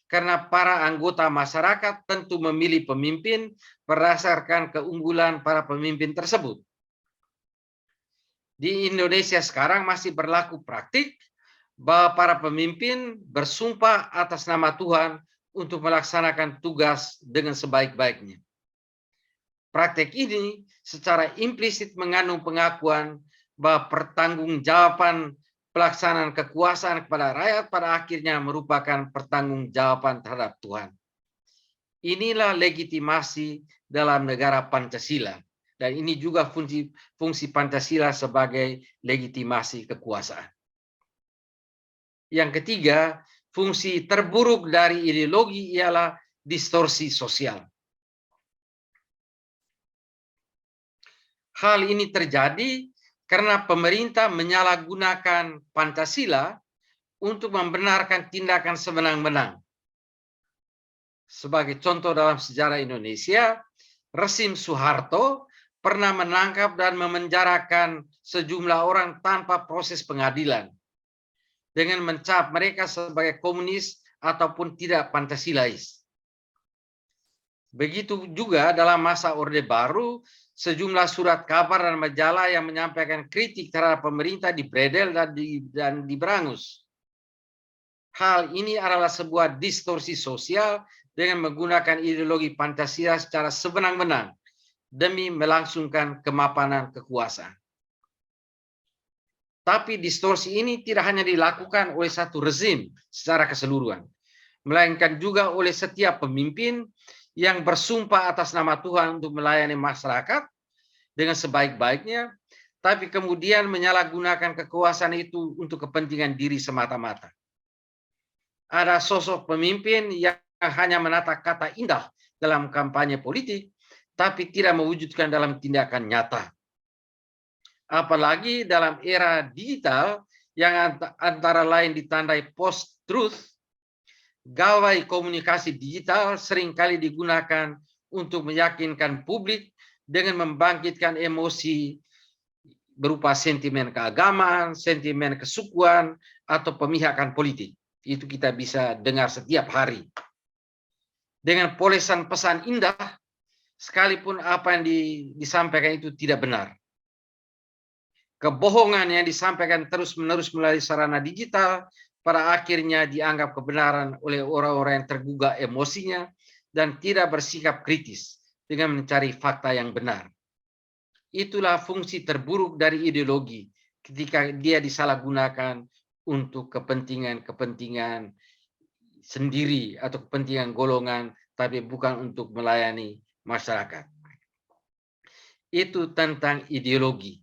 A: karena para anggota masyarakat tentu memilih pemimpin berdasarkan keunggulan para pemimpin tersebut. Di Indonesia sekarang masih berlaku praktik bahwa para pemimpin bersumpah atas nama Tuhan untuk melaksanakan tugas dengan sebaik-baiknya. Praktek ini secara implisit mengandung pengakuan bahwa pertanggungjawaban pelaksanaan kekuasaan kepada rakyat pada akhirnya merupakan pertanggungjawaban terhadap Tuhan. Inilah legitimasi dalam negara Pancasila. Dan ini juga fungsi Pancasila sebagai legitimasi kekuasaan. Yang ketiga, fungsi terburuk dari ideologi ialah distorsi sosial. Hal ini terjadi karena pemerintah menyalahgunakan Pancasila untuk membenarkan tindakan sewenang-wenang. Sebagai contoh dalam sejarah Indonesia, rezim Soeharto pernah menangkap dan memenjarakan sejumlah orang tanpa proses pengadilan dengan mencap mereka sebagai komunis ataupun tidak Pancasilais. Begitu juga dalam masa Orde Baru, sejumlah surat kabar dan majalah yang menyampaikan kritik terhadap pemerintah dibredel dan diberangus. Hal ini adalah sebuah distorsi sosial dengan menggunakan ideologi Pancasila secara sewenang-wenang demi melangsungkan kemapanan kekuasaan. Tapi distorsi ini tidak hanya dilakukan oleh satu rezim secara keseluruhan, melainkan juga oleh setiap pemimpin yang bersumpah atas nama Tuhan untuk melayani masyarakat dengan sebaik-baiknya, tapi kemudian menyalahgunakan kekuasaan itu untuk kepentingan diri semata-mata. Ada sosok pemimpin yang hanya menata kata indah dalam kampanye politik, tapi tidak mewujudkan dalam tindakan nyata. Apalagi dalam era digital yang antara lain ditandai post-truth, gawai komunikasi digital seringkali digunakan untuk meyakinkan publik dengan membangkitkan emosi berupa sentimen keagamaan, sentimen kesukuan, atau pemihakan politik. Itu kita bisa dengar setiap hari. Dengan polesan pesan indah, sekalipun apa yang disampaikan itu tidak benar. Kebohongan yang disampaikan terus-menerus melalui sarana digital pada akhirnya dianggap kebenaran oleh orang-orang yang tergugah emosinya dan tidak bersikap kritis dengan mencari fakta yang benar. Itulah fungsi terburuk dari ideologi ketika dia disalahgunakan untuk kepentingan-kepentingan sendiri atau kepentingan golongan, tapi bukan untuk melayani masyarakat. Itu tentang ideologi.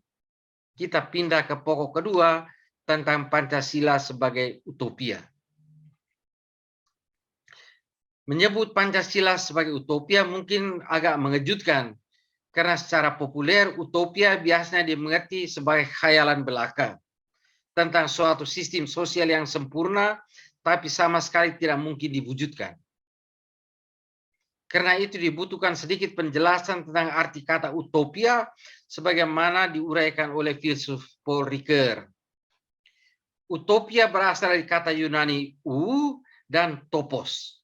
A: Kita pindah ke pokok kedua tentang Pancasila sebagai utopia. Menyebut Pancasila sebagai utopia mungkin agak mengejutkan, karena secara populer utopia biasanya dimengerti sebagai khayalan belaka tentang suatu sistem sosial yang sempurna, tapi sama sekali tidak mungkin diwujudkan. Karena itu dibutuhkan sedikit penjelasan tentang arti kata utopia sebagaimana diuraikan oleh filsuf Paul Ricoeur. Utopia berasal dari kata Yunani dan topos,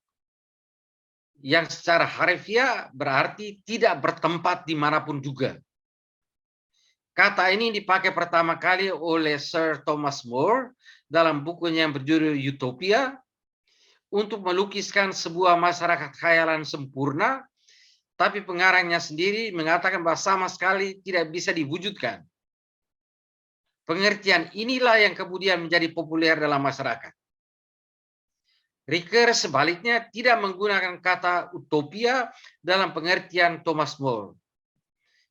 A: yang secara harfiah berarti tidak bertempat dimanapun juga. Kata ini dipakai pertama kali oleh Sir Thomas More dalam bukunya yang berjudul Utopia untuk melukiskan sebuah masyarakat khayalan sempurna, tapi pengarangnya sendiri mengatakan bahwa sama sekali tidak bisa diwujudkan. Pengertian inilah yang kemudian menjadi populer dalam masyarakat. Ricoeur sebaliknya tidak menggunakan kata utopia dalam pengertian Thomas More.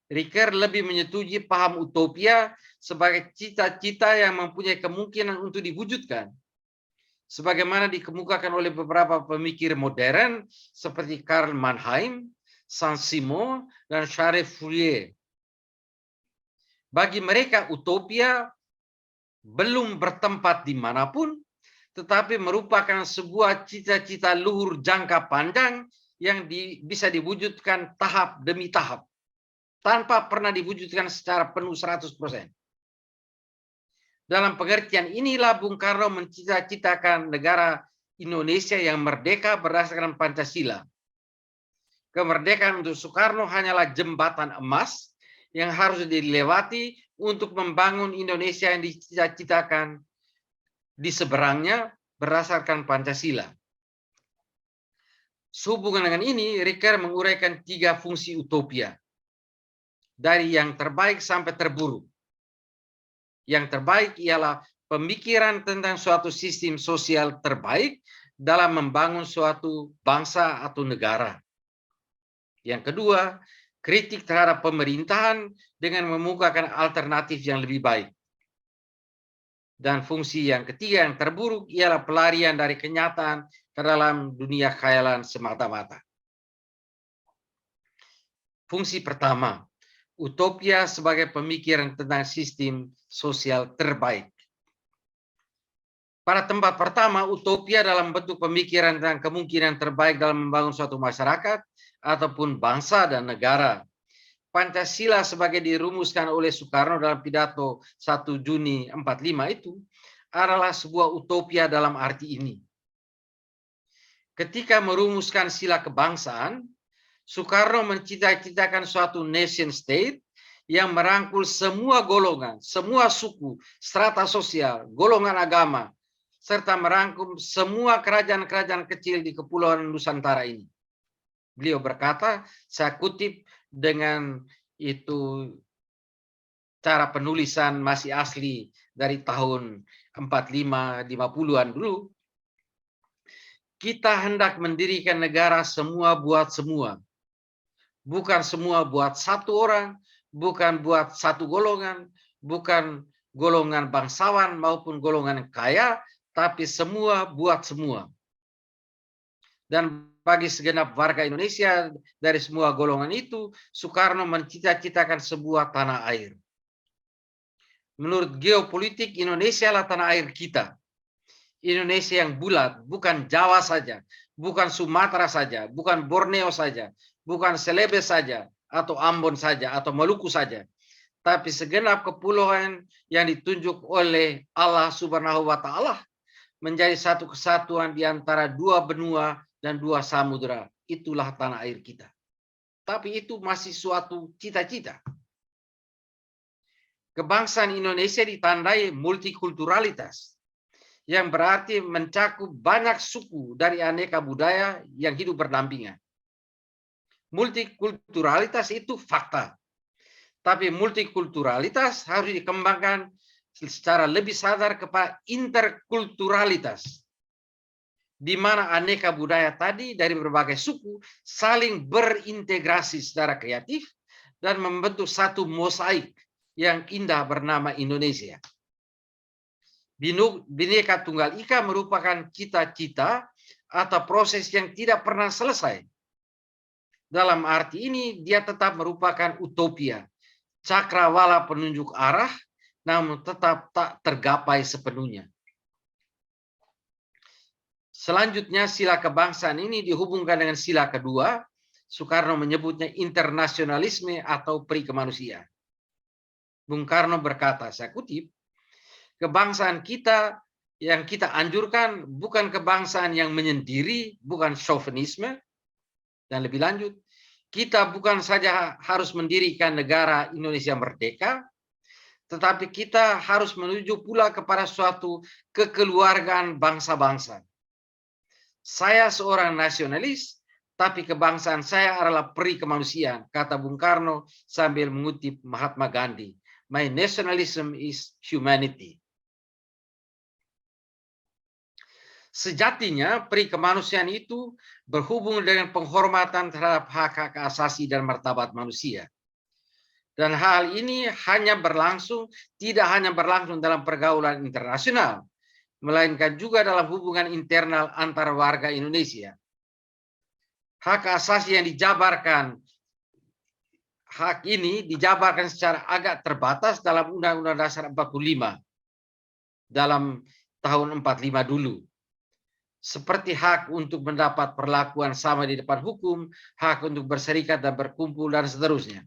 A: Ricoeur lebih menyetujui paham utopia sebagai cita-cita yang mempunyai kemungkinan untuk diwujudkan, sebagaimana dikemukakan oleh beberapa pemikir modern seperti Karl Mannheim, Saint-Simon, dan Charles Fourier. Bagi mereka utopia belum bertempat dimanapun, tetapi merupakan sebuah cita-cita luhur jangka panjang yang bisa diwujudkan tahap demi tahap, tanpa pernah diwujudkan secara penuh 100%. Dalam pengertian inilah Bung Karno mencita-citakan negara Indonesia yang merdeka berdasarkan Pancasila. Kemerdekaan untuk Soekarno hanyalah jembatan emas yang harus dilewati untuk membangun Indonesia yang dicita-citakan di seberangnya berdasarkan Pancasila. Sehubungan dengan ini, Ricoeur menguraikan 3 fungsi utopia, dari yang terbaik sampai terburuk. Yang terbaik ialah pemikiran tentang suatu sistem sosial terbaik dalam membangun suatu bangsa atau negara. Yang kedua, kritik terhadap pemerintahan dengan memukakan alternatif yang lebih baik. Dan fungsi yang ketiga yang terburuk ialah pelarian dari kenyataan ke dalam dunia khayalan semata-mata. Fungsi pertama, utopia sebagai pemikiran tentang sistem sosial terbaik. Pada tempat pertama, utopia dalam bentuk pemikiran tentang kemungkinan terbaik dalam membangun suatu masyarakat ataupun bangsa dan negara. Pancasila sebagai dirumuskan oleh Soekarno dalam pidato 1 Juni 45 itu adalah sebuah utopia dalam arti ini. Ketika merumuskan sila kebangsaan, Soekarno mencita-citakan suatu nation state yang merangkul semua golongan, semua suku, strata sosial, golongan agama, serta merangkum semua kerajaan-kerajaan kecil di Kepulauan Nusantara ini. Beliau berkata, saya kutip dengan itu cara penulisan masih asli dari tahun 45-50-an dulu. Kita hendak mendirikan negara semua buat semua. Bukan semua buat satu orang, bukan buat satu golongan, bukan golongan bangsawan maupun golongan kaya, tapi semua buat semua. Dan bagi segenap warga Indonesia dari semua golongan itu, Soekarno mencita-citakan sebuah tanah air. Menurut geopolitik, Indonesia adalah tanah air kita. Indonesia yang bulat, bukan Jawa saja, bukan Sumatera saja, bukan Borneo saja, bukan Celebes saja, atau Ambon saja, atau Maluku saja. Tapi segenap kepulauan yang ditunjuk oleh Allah Subhanahu wa Ta'ala menjadi satu kesatuan di antara dua benua dan dua samudera. Itulah tanah air kita. Tapi itu masih suatu cita-cita. Kebangsaan Indonesia ditandai multikulturalitas, yang berarti mencakup banyak suku dari aneka budaya yang hidup berdampingan. Multikulturalitas itu fakta. Tapi multikulturalitas harus dikembangkan secara lebih sadar kepada interkulturalitas, di mana aneka budaya tadi dari berbagai suku saling berintegrasi secara kreatif dan membentuk satu mosaik yang indah bernama Indonesia. Bhinneka Tunggal Ika merupakan cita-cita atau proses yang tidak pernah selesai. Dalam arti ini, dia tetap merupakan utopia, cakrawala penunjuk arah, namun tetap tak tergapai sepenuhnya. Selanjutnya, sila kebangsaan ini dihubungkan dengan sila kedua. Soekarno menyebutnya internasionalisme atau peri kemanusiaan. Bung Karno berkata, saya kutip, kebangsaan kita yang kita anjurkan bukan kebangsaan yang menyendiri, bukan chauvinisme, dan lebih lanjut, kita bukan saja harus mendirikan negara Indonesia merdeka, tetapi kita harus menuju pula kepada suatu kekeluargaan bangsa-bangsa. Saya seorang nasionalis, tapi kebangsaan saya adalah peri kemanusiaan, kata Bung Karno sambil mengutip Mahatma Gandhi. My nationalism is humanity. Sejatinya, peri kemanusiaan itu berhubung dengan penghormatan terhadap hak-hak asasi dan martabat manusia. Dan hal ini tidak hanya berlangsung dalam pergaulan internasional, melainkan juga dalam hubungan internal antar warga Indonesia. Hak asasi yang hak ini dijabarkan secara agak terbatas dalam Undang-Undang Dasar 45, dalam tahun 45 dulu. Seperti hak untuk mendapat perlakuan sama di depan hukum, hak untuk berserikat dan berkumpul, dan seterusnya.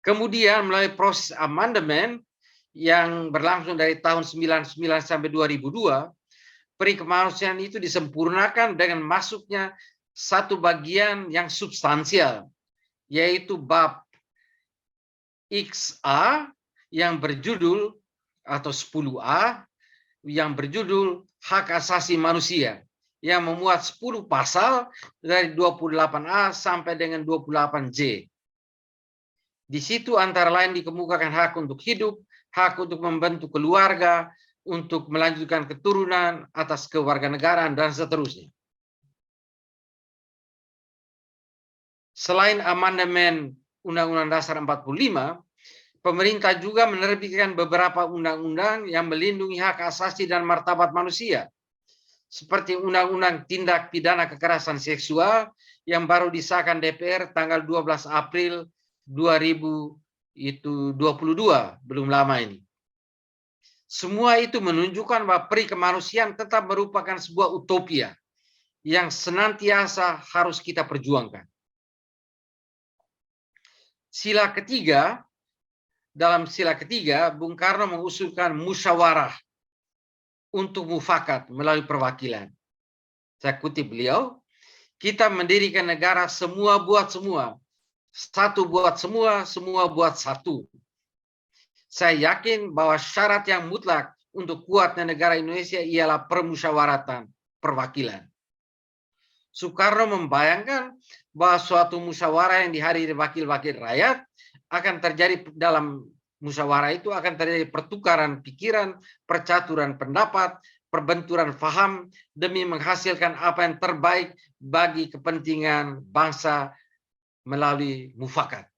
A: Kemudian melalui proses amandemen yang berlangsung dari tahun 99 sampai 2002, peri kemanusiaan itu disempurnakan dengan masuknya satu bagian yang substansial, yaitu bab XA yang berjudul, atau 10A, yang berjudul Hak Asasi Manusia, yang memuat 10 pasal dari 28A sampai dengan 28J. Di situ antara lain dikemukakan hak untuk hidup, hak untuk membentuk keluarga, untuk melanjutkan keturunan atas kewarganegaraan, dan seterusnya. Selain amandemen Undang-Undang Dasar 45, pemerintah juga menerbitkan beberapa undang-undang yang melindungi hak asasi dan martabat manusia, seperti Undang-Undang Tindak Pidana Kekerasan Seksual yang baru disahkan DPR tanggal 12 April 2022, belum lama ini. Semua itu menunjukkan bahwa peri kemanusiaan tetap merupakan sebuah utopia yang senantiasa harus kita perjuangkan. Dalam sila ketiga, Bung Karno mengusulkan musyawarah untuk mufakat melalui perwakilan. Saya kutip beliau, Kita mendirikan negara semua buat semua. Satu buat semua, semua buat satu. Saya yakin bahwa syarat yang mutlak untuk kuatnya negara Indonesia ialah permusyawaratan perwakilan. Soekarno membayangkan bahwa suatu musyawarah yang dihadiri wakil-wakil rakyat akan terjadi dalam musyawarah itu akan terjadi pertukaran pikiran, percaturan pendapat, perbenturan faham demi menghasilkan apa yang terbaik bagi kepentingan bangsa melalui mufakat.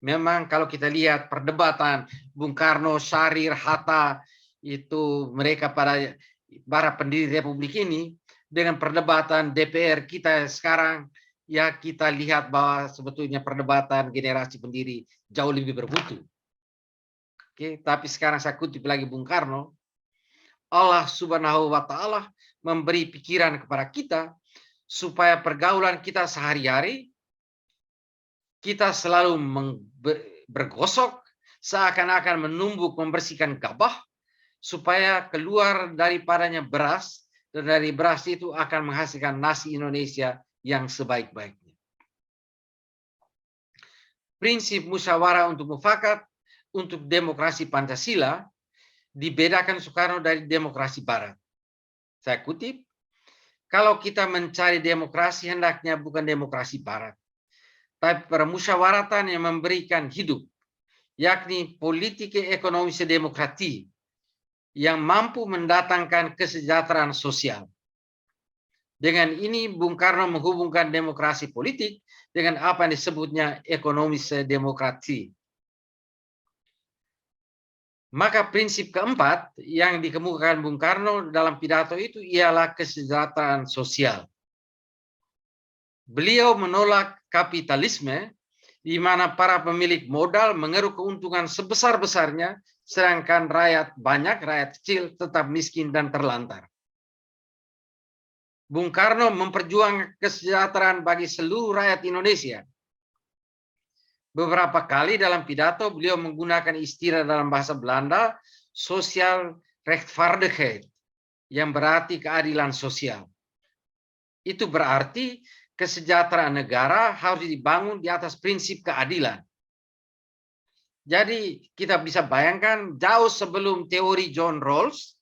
A: Memang kalau kita lihat perdebatan Bung Karno, Syahrir, Hatta, itu mereka para pendiri Republik ini, dengan perdebatan DPR kita sekarang, ya kita lihat bahwa sebetulnya perdebatan generasi pendiri jauh lebih bermutu. Oke, tapi sekarang saya kutip lagi Bung Karno, Allah Subhanahu wa Ta'ala memberi pikiran kepada kita supaya pergaulan kita sehari-hari kita selalu bergosok seakan-akan menumbuk membersihkan gabah supaya keluar daripadanya beras, dan dari beras itu akan menghasilkan nasi Indonesia yang sebaik-baiknya. Prinsip musyawarah untuk mufakat untuk demokrasi Pancasila dibedakan Soekarno dari demokrasi Barat. Saya kutip, kalau kita mencari demokrasi hendaknya bukan demokrasi Barat, tapi permusyawaratan yang memberikan hidup, yakni politik ekonomi demokrasi yang mampu mendatangkan kesejahteraan sosial. Dengan ini Bung Karno menghubungkan demokrasi politik dengan apa yang disebutnya ekonomi demokrasi. Maka prinsip keempat yang dikemukakan Bung Karno dalam pidato itu ialah kesejahteraan sosial. Beliau menolak kapitalisme di mana para pemilik modal mengeruk keuntungan sebesar-besarnya, sedangkan rakyat banyak, rakyat kecil tetap miskin dan terlantar. Bung Karno memperjuangkan kesejahteraan bagi seluruh rakyat Indonesia. Beberapa kali dalam pidato beliau menggunakan istilah dalam bahasa Belanda, social rechtvaardigheid, yang berarti keadilan sosial. Itu berarti kesejahteraan negara harus dibangun di atas prinsip keadilan. Jadi kita bisa bayangkan jauh sebelum teori John Rawls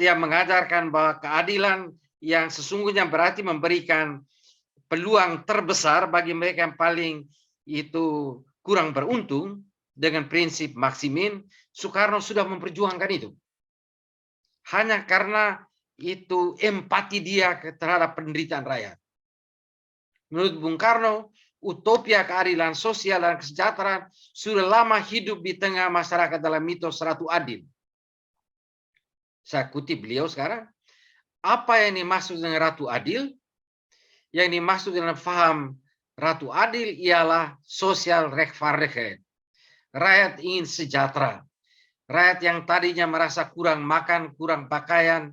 A: yang mengajarkan bahwa keadilan yang sesungguhnya berarti memberikan peluang terbesar bagi mereka yang paling itu kurang beruntung dengan prinsip Maximin, Soekarno sudah memperjuangkan itu. Hanya karena itu empati dia terhadap penderitaan rakyat. Menurut Bung Karno, utopia keadilan sosial dan kesejahteraan sudah lama hidup di tengah masyarakat dalam mitos ratu adil. Saya kutip beliau sekarang, apa yang dimaksud dengan ratu adil? Yang dimaksud dengan faham ratu adil ialah social rechtvaardigheid. Rakyat ingin sejahtera. Rakyat yang tadinya merasa kurang makan, kurang pakaian,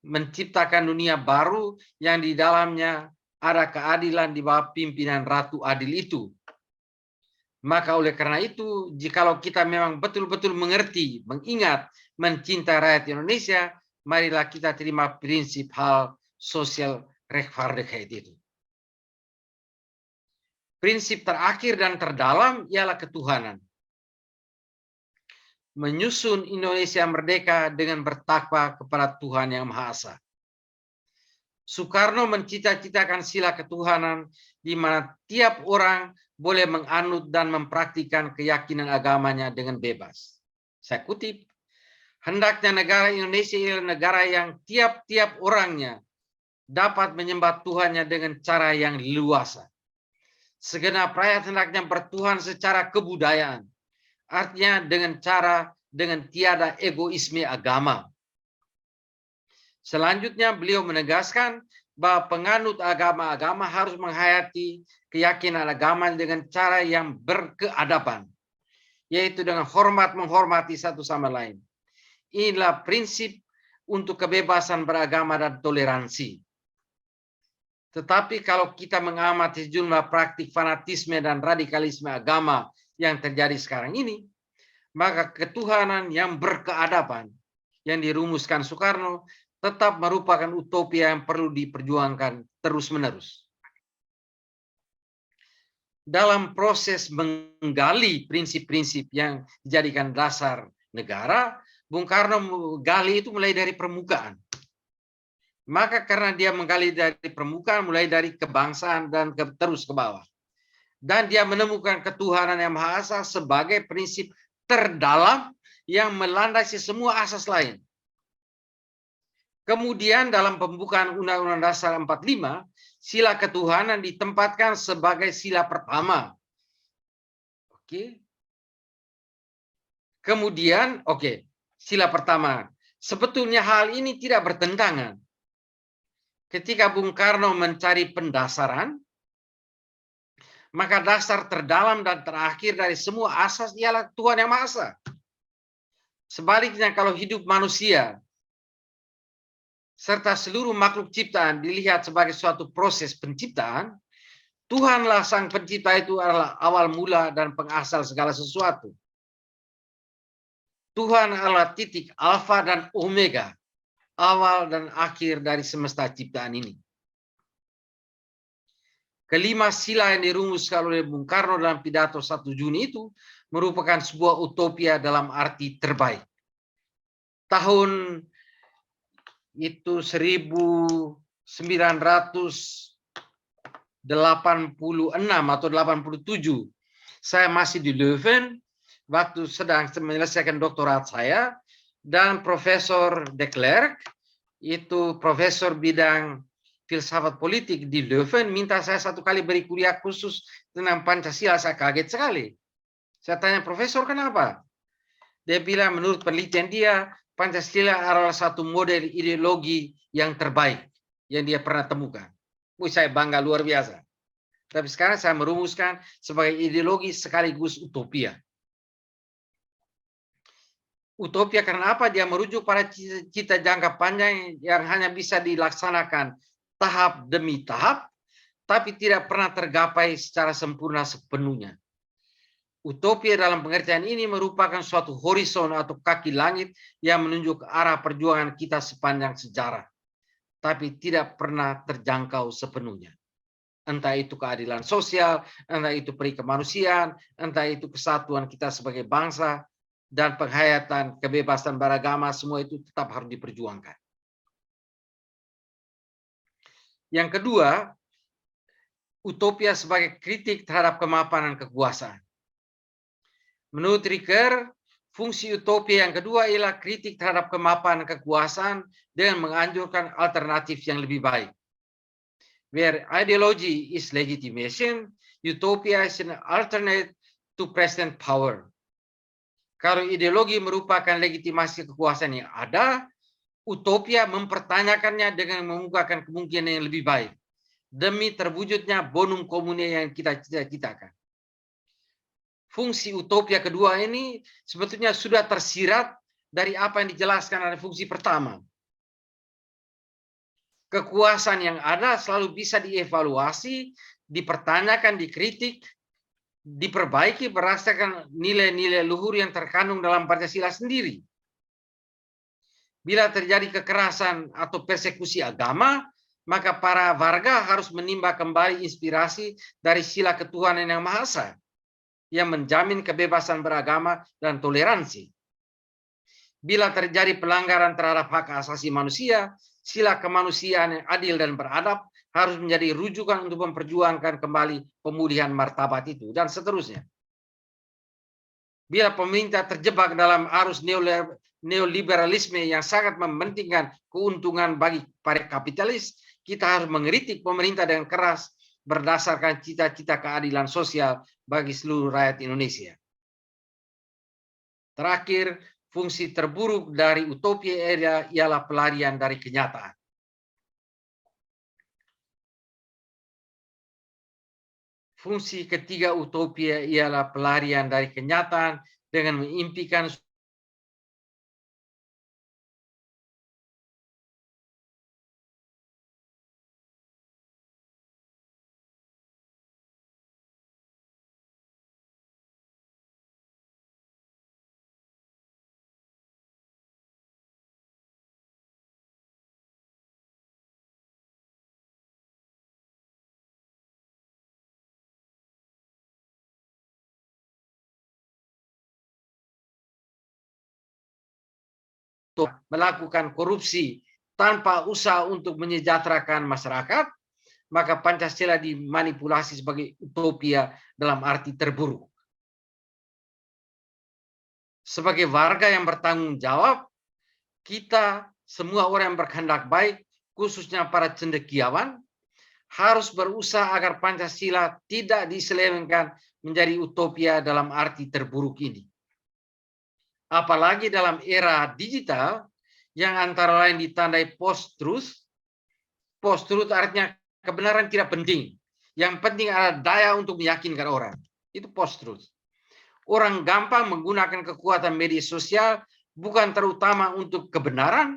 A: menciptakan dunia baru yang di dalamnya ada keadilan di bawah pimpinan Ratu Adil itu. Maka oleh karena itu, jikalau kita memang betul-betul mengerti, mengingat, mencintai rakyat Indonesia, marilah kita terima prinsip hal sosial rechtvaardigheid itu. Prinsip terakhir dan terdalam ialah ketuhanan. Menyusun Indonesia merdeka dengan bertakwa kepada Tuhan Yang Maha Esa. Soekarno mencita-citakan sila ketuhanan di mana tiap orang boleh menganut dan mempraktikkan keyakinan agamanya dengan bebas. Saya kutip, hendaknya negara Indonesia ialah negara yang tiap-tiap orangnya dapat menyembah Tuhannya dengan cara yang leluasa. Segenap rakyat hendaknya bertuhan secara kebudayaan, artinya dengan tiada egoisme agama. Selanjutnya beliau menegaskan bahwa penganut agama-agama harus menghayati keyakinan agama dengan cara yang berkeadaban, yaitu dengan hormat menghormati satu sama lain. Inilah prinsip untuk kebebasan beragama dan toleransi. Tetapi kalau kita mengamati sejumlah praktik fanatisme dan radikalisme agama yang terjadi sekarang ini, maka ketuhanan yang berkeadaban yang dirumuskan Soekarno tetap merupakan utopia yang perlu diperjuangkan terus-menerus. dalam proses menggali prinsip-prinsip yang dijadikan dasar negara, Bung Karno menggali itu mulai dari permukaan. Maka karena dia menggali dari permukaan, mulai dari kebangsaan dan terus ke bawah. Dan dia menemukan ketuhanan yang Maha Esa sebagai prinsip terdalam yang melandasi semua asas lain. Kemudian dalam pembukaan Undang-Undang Dasar 45, sila ketuhanan ditempatkan sebagai sila pertama. Oke. Kemudian, sila pertama. Sebetulnya hal ini tidak bertentangan. Ketika Bung Karno mencari pendasaran, maka dasar terdalam dan terakhir dari semua asas ialah Tuhan Yang Maha Esa. Sebaliknya kalau hidup manusia serta seluruh makhluk ciptaan dilihat sebagai suatu proses penciptaan, Tuhanlah Sang Pencipta itu adalah awal mula dan pengasal segala sesuatu. Tuhan adalah titik alfa dan omega, awal dan akhir dari semesta ciptaan ini. Kelima sila yang dirumuskan oleh Bung Karno dalam pidato 1 Juni itu merupakan sebuah utopia dalam arti terbaik. Tahun itu 1986 atau 87, saya masih di Leuven waktu sedang menyelesaikan doktorat saya, dan Profesor de Klerk, itu profesor bidang filsafat politik di Leuven, minta saya satu kali beri kuliah khusus tentang Pancasila. Saya kaget sekali. Saya tanya, Profesor, kenapa? Dia bilang menurut penelitian dia, Pancasila adalah satu model ideologi yang terbaik yang dia pernah temukan. Saya bangga luar biasa. Tapi sekarang saya merumuskan sebagai ideologi sekaligus utopia. Utopia karena apa? Dia merujuk pada cita jangka panjang yang hanya bisa dilaksanakan tahap demi tahap, tapi tidak pernah tergapai secara sempurna sepenuhnya. Utopia dalam pengertian ini merupakan suatu horizon atau kaki langit yang menunjuk arah perjuangan kita sepanjang sejarah, tapi tidak pernah terjangkau sepenuhnya. Entah itu keadilan sosial, entah itu peri kemanusiaan, entah itu kesatuan kita sebagai bangsa, dan penghayatan kebebasan beragama, semua itu tetap harus diperjuangkan. Yang kedua, utopia sebagai kritik terhadap kemapanan kekuasaan. Menurut Ricoeur, fungsi utopia yang kedua ialah kritik terhadap kemapanan kekuasaan dengan menganjurkan alternatif yang lebih baik. Where ideology is legitimation, utopia is an alternate to present power. Kalau ideologi merupakan legitimasi kekuasaan yang ada, utopia mempertanyakannya dengan membukakan kemungkinan yang lebih baik demi terwujudnya bonum comune yang kita cita-citakan. Fungsi utopia kedua ini sebetulnya sudah tersirat dari apa yang dijelaskan oleh fungsi pertama. Kekuasaan yang ada selalu bisa dievaluasi, dipertanyakan, dikritik, diperbaiki berdasarkan nilai-nilai luhur yang terkandung dalam Pancasila sendiri. Bila terjadi kekerasan atau persekusi agama, maka para warga harus menimba kembali inspirasi dari sila ketuhanan yang Maha Esa yang menjamin kebebasan beragama dan toleransi. Bila terjadi pelanggaran terhadap hak asasi manusia, sila kemanusiaan yang adil dan beradab harus menjadi rujukan untuk memperjuangkan kembali pemulihan martabat itu, dan seterusnya. Bila pemerintah terjebak dalam arus neoliberalisme yang sangat mementingkan keuntungan bagi para kapitalis, kita harus mengkritik pemerintah dengan keras berdasarkan cita-cita keadilan sosial bagi seluruh rakyat Indonesia. Terakhir, fungsi terburuk dari utopia ialah pelarian dari kenyataan. Fungsi ketiga utopia ialah pelarian dari kenyataan dengan mengimpikan melakukan korupsi tanpa usaha untuk menyejahterakan masyarakat, maka Pancasila dimanipulasi sebagai utopia dalam arti terburuk. Sebagai warga yang bertanggung jawab, kita semua orang yang berkehendak baik, khususnya para cendekiawan, harus berusaha agar Pancasila tidak diselewengkan menjadi utopia dalam arti terburuk ini. Apalagi dalam era digital yang antara lain ditandai post-truth. Post-truth artinya kebenaran tidak penting. Yang penting adalah daya untuk meyakinkan orang. Itu post-truth. Orang gampang menggunakan kekuatan media sosial bukan terutama untuk kebenaran,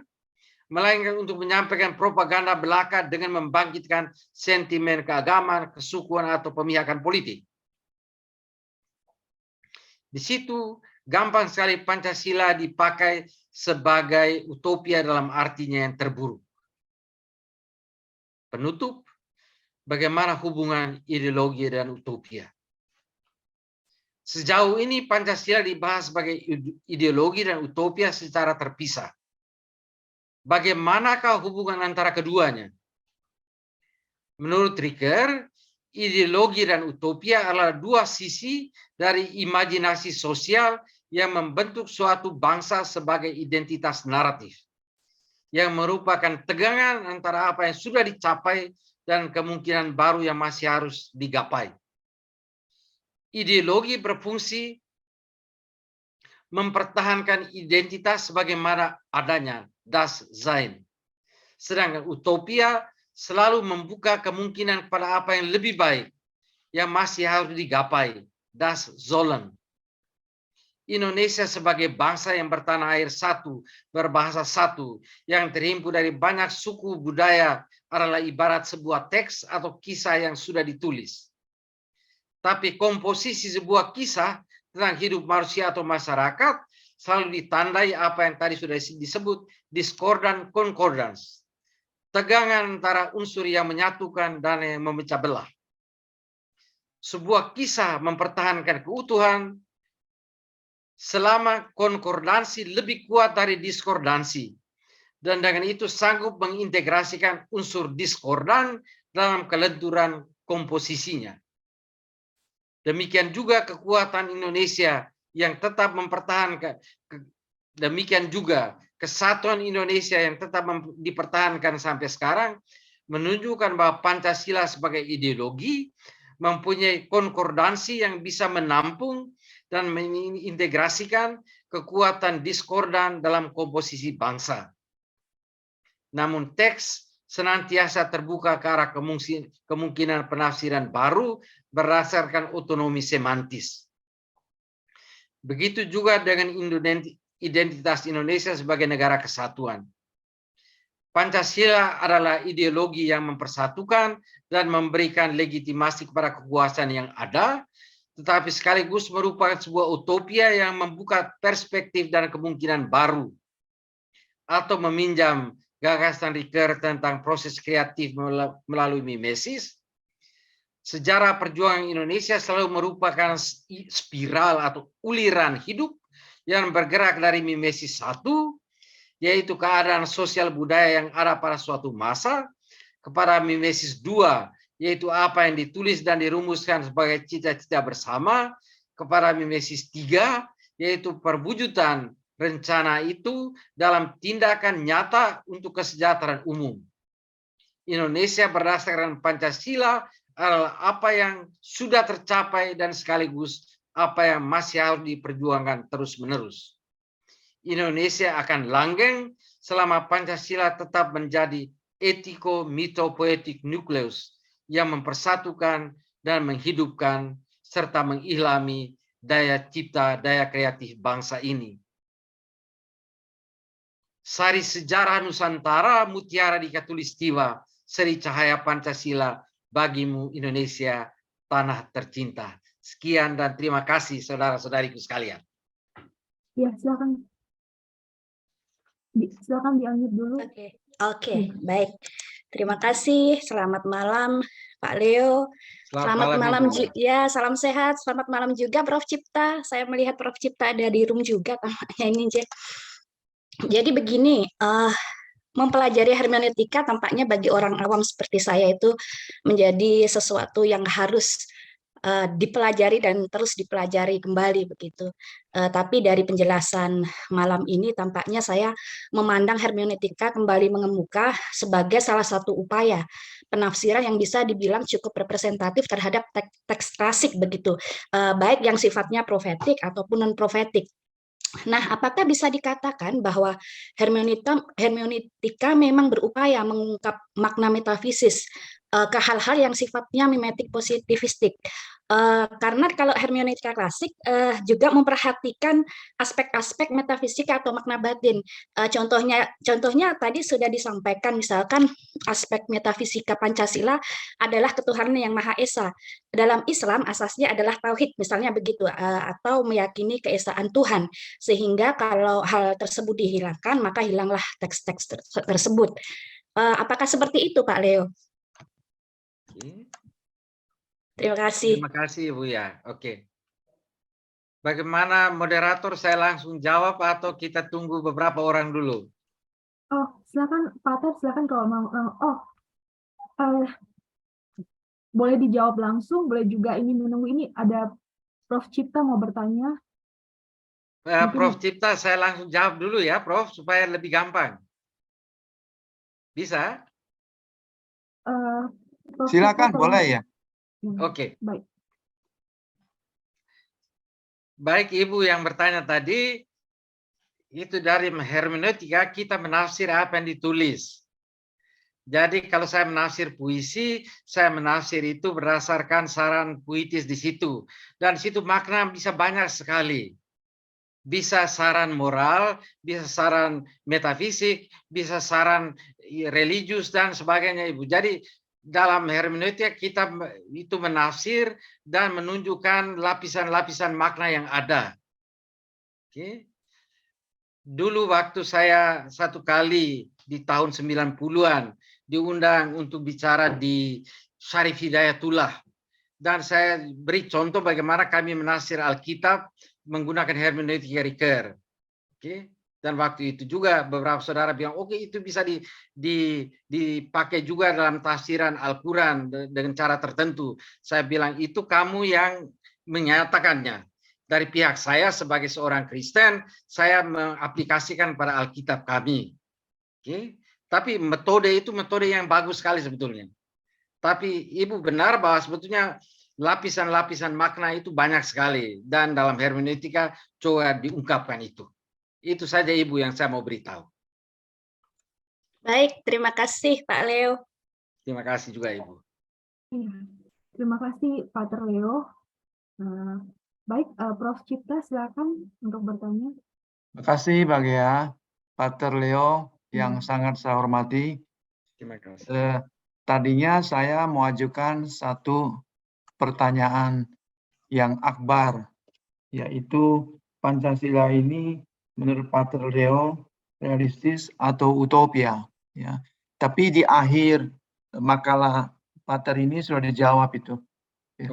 A: melainkan untuk menyampaikan propaganda belaka dengan membangkitkan sentimen keagamaan, kesukuan, atau pemihakan politik. Di situ gampang sekali Pancasila dipakai sebagai utopia dalam artinya yang terburuk. Penutup, bagaimana hubungan ideologi dan utopia? Sejauh ini Pancasila dibahas sebagai ideologi dan utopia secara terpisah. Bagaimanakah hubungan antara keduanya? Menurut Ricker, ideologi dan utopia adalah dua sisi dari imajinasi sosial yang membentuk suatu bangsa sebagai identitas naratif, yang merupakan tegangan antara apa yang sudah dicapai dan kemungkinan baru yang masih harus digapai. Ideologi berfungsi mempertahankan identitas sebagaimana adanya, das Sein. Sedangkan utopia selalu membuka kemungkinan pada apa yang lebih baik, yang masih harus digapai, das Sollen. Indonesia sebagai bangsa yang bertanah air satu, berbahasa satu, yang terhimpun dari banyak suku budaya adalah ibarat sebuah teks atau kisah yang sudah ditulis. Tapi komposisi sebuah kisah tentang hidup manusia atau masyarakat selalu ditandai apa yang tadi sudah disebut discordan concordance. Tegangan antara unsur yang menyatukan dan yang memecah belah. Sebuah kisah mempertahankan keutuhan selama konkordansi lebih kuat dari diskordansi. Dan dengan itu sanggup mengintegrasikan unsur diskordan dalam kelenturan komposisinya. Demikian juga kekuatan Indonesia yang tetap mempertahankan, demikian juga kesatuan Indonesia yang tetap dipertahankan sampai sekarang, menunjukkan bahwa Pancasila sebagai ideologi mempunyai konkordansi yang bisa menampung dan mengintegrasikan kekuatan diskordan dalam komposisi bangsa. Namun teks senantiasa terbuka ke arah kemungkinan penafsiran baru berdasarkan otonomi semantis. Begitu juga dengan identitas Indonesia sebagai negara kesatuan. Pancasila adalah ideologi yang mempersatukan dan memberikan legitimasi kepada kekuasaan yang ada, tetapi sekaligus merupakan sebuah utopia yang membuka perspektif dan kemungkinan baru, atau meminjam gagasan Ricker tentang proses kreatif melalui mimesis. Sejarah perjuangan Indonesia selalu merupakan spiral atau uliran hidup yang bergerak dari mimesis satu, yaitu keadaan sosial budaya yang ada pada suatu masa, kepada mimesis dua, yaitu apa yang ditulis dan dirumuskan sebagai cita-cita bersama, kepada mimesis tiga, yaitu perwujudan rencana itu dalam tindakan nyata untuk kesejahteraan umum. Indonesia berdasarkan Pancasila adalah apa yang sudah tercapai dan sekaligus apa yang masih harus diperjuangkan terus-menerus. Indonesia akan langgeng selama Pancasila tetap menjadi etiko-mitopoetik nukleus yang mempersatukan dan menghidupkan serta mengilhami daya cipta, daya kreatif bangsa ini. Sari sejarah Nusantara, mutiara di Katulistiwa, seri cahaya Pancasila, bagimu Indonesia, tanah tercinta. Sekian dan terima kasih saudara-saudariku sekalian.
B: Ya, silakan. Silakan di-unmute dulu.
C: Oke, baik. Terima kasih. Selamat malam Pak Leo. Selamat malam ya, salam sehat. Selamat malam juga Prof Cipta. Saya melihat Prof Cipta ada di room juga kampanye ini, Cek. Jadi begini, mempelajari hermeneutika tampaknya bagi orang awam seperti saya itu menjadi sesuatu yang harus dipelajari dan terus dipelajari kembali begitu. Tapi dari penjelasan malam ini tampaknya saya memandang hermeneutika kembali mengemuka sebagai salah satu upaya penafsiran yang bisa dibilang cukup representatif terhadap teks klasik begitu, baik yang sifatnya profetik ataupun non profetik. Nah, apakah bisa dikatakan bahwa hermeneutika memang berupaya mengungkap makna metafisis ke hal-hal yang sifatnya mimetik positivistik? Karena kalau hermeneutika klasik juga memperhatikan aspek-aspek metafisika atau makna batin. Contohnya tadi sudah disampaikan, misalkan aspek metafisika Pancasila adalah ketuhanan yang Maha Esa. Dalam Islam asasnya adalah tauhid, misalnya begitu, atau meyakini keesaan Tuhan. Sehingga kalau hal tersebut dihilangkan, maka hilanglah teks-teks tersebut. Apakah seperti itu, Pak Leo? Terima kasih.
A: Terima kasih, Bu ya. Oke. Bagaimana moderator, saya langsung jawab atau kita tunggu beberapa orang dulu?
B: Oh, silakan Pak Ter, silakan kalau mau. Boleh dijawab langsung, boleh juga ini menunggu ini. Ada Prof. Cipta mau bertanya.
A: Prof. Cipta, saya langsung jawab dulu ya, Prof, supaya lebih gampang. Bisa?
B: Prof.
D: Silakan,
B: Cipta,
D: boleh ya.
A: Oke.
B: Baik.
A: Baik, Ibu yang bertanya tadi, itu dari hermeneutika kita menafsir apa yang ditulis. Jadi kalau saya menafsir puisi, saya menafsir itu berdasarkan saran puitis di situ. Dan di situ makna bisa banyak sekali. Bisa saran moral, bisa saran metafisik, bisa saran religius dan sebagainya, Ibu. Jadi dalam hermeneutika kita itu menafsir dan menunjukkan lapisan-lapisan makna yang ada. Oke. Dulu waktu saya satu kali di tahun 90-an diundang untuk bicara di Syarif Hidayatullah. Dan saya beri contoh bagaimana kami menafsir Alkitab menggunakan hermeneutika Ricoeur. Oke. Dan waktu itu juga beberapa saudara bilang, oke, itu bisa dipakai juga dalam tafsiran Al-Quran dengan cara tertentu. Saya bilang, itu kamu yang menyatakannya. Dari pihak saya sebagai seorang Kristen, saya mengaplikasikan pada Alkitab kami. Oke. Tapi metode itu metode yang bagus sekali sebetulnya. Tapi Ibu benar bahwa sebetulnya lapisan-lapisan makna itu banyak sekali. Dan dalam hermeneutika coba diungkapkan itu. Itu saja Ibu yang saya mau beritahu.
C: Baik, terima kasih Pak Leo.
A: Terima kasih juga Ibu.
B: Terima kasih Pak Leo. Baik, Prof. Cipta silakan untuk bertanya.
D: Terima kasih Bagia, Pater Leo yang sangat saya hormati.
A: Terima kasih.
D: Tadinya saya mau ajukan satu pertanyaan yang akbar, yaitu Pancasila ini menurut Pater Leo realistis atau utopia. Ya. Tapi di akhir makalah Pater ini sudah dijawab itu,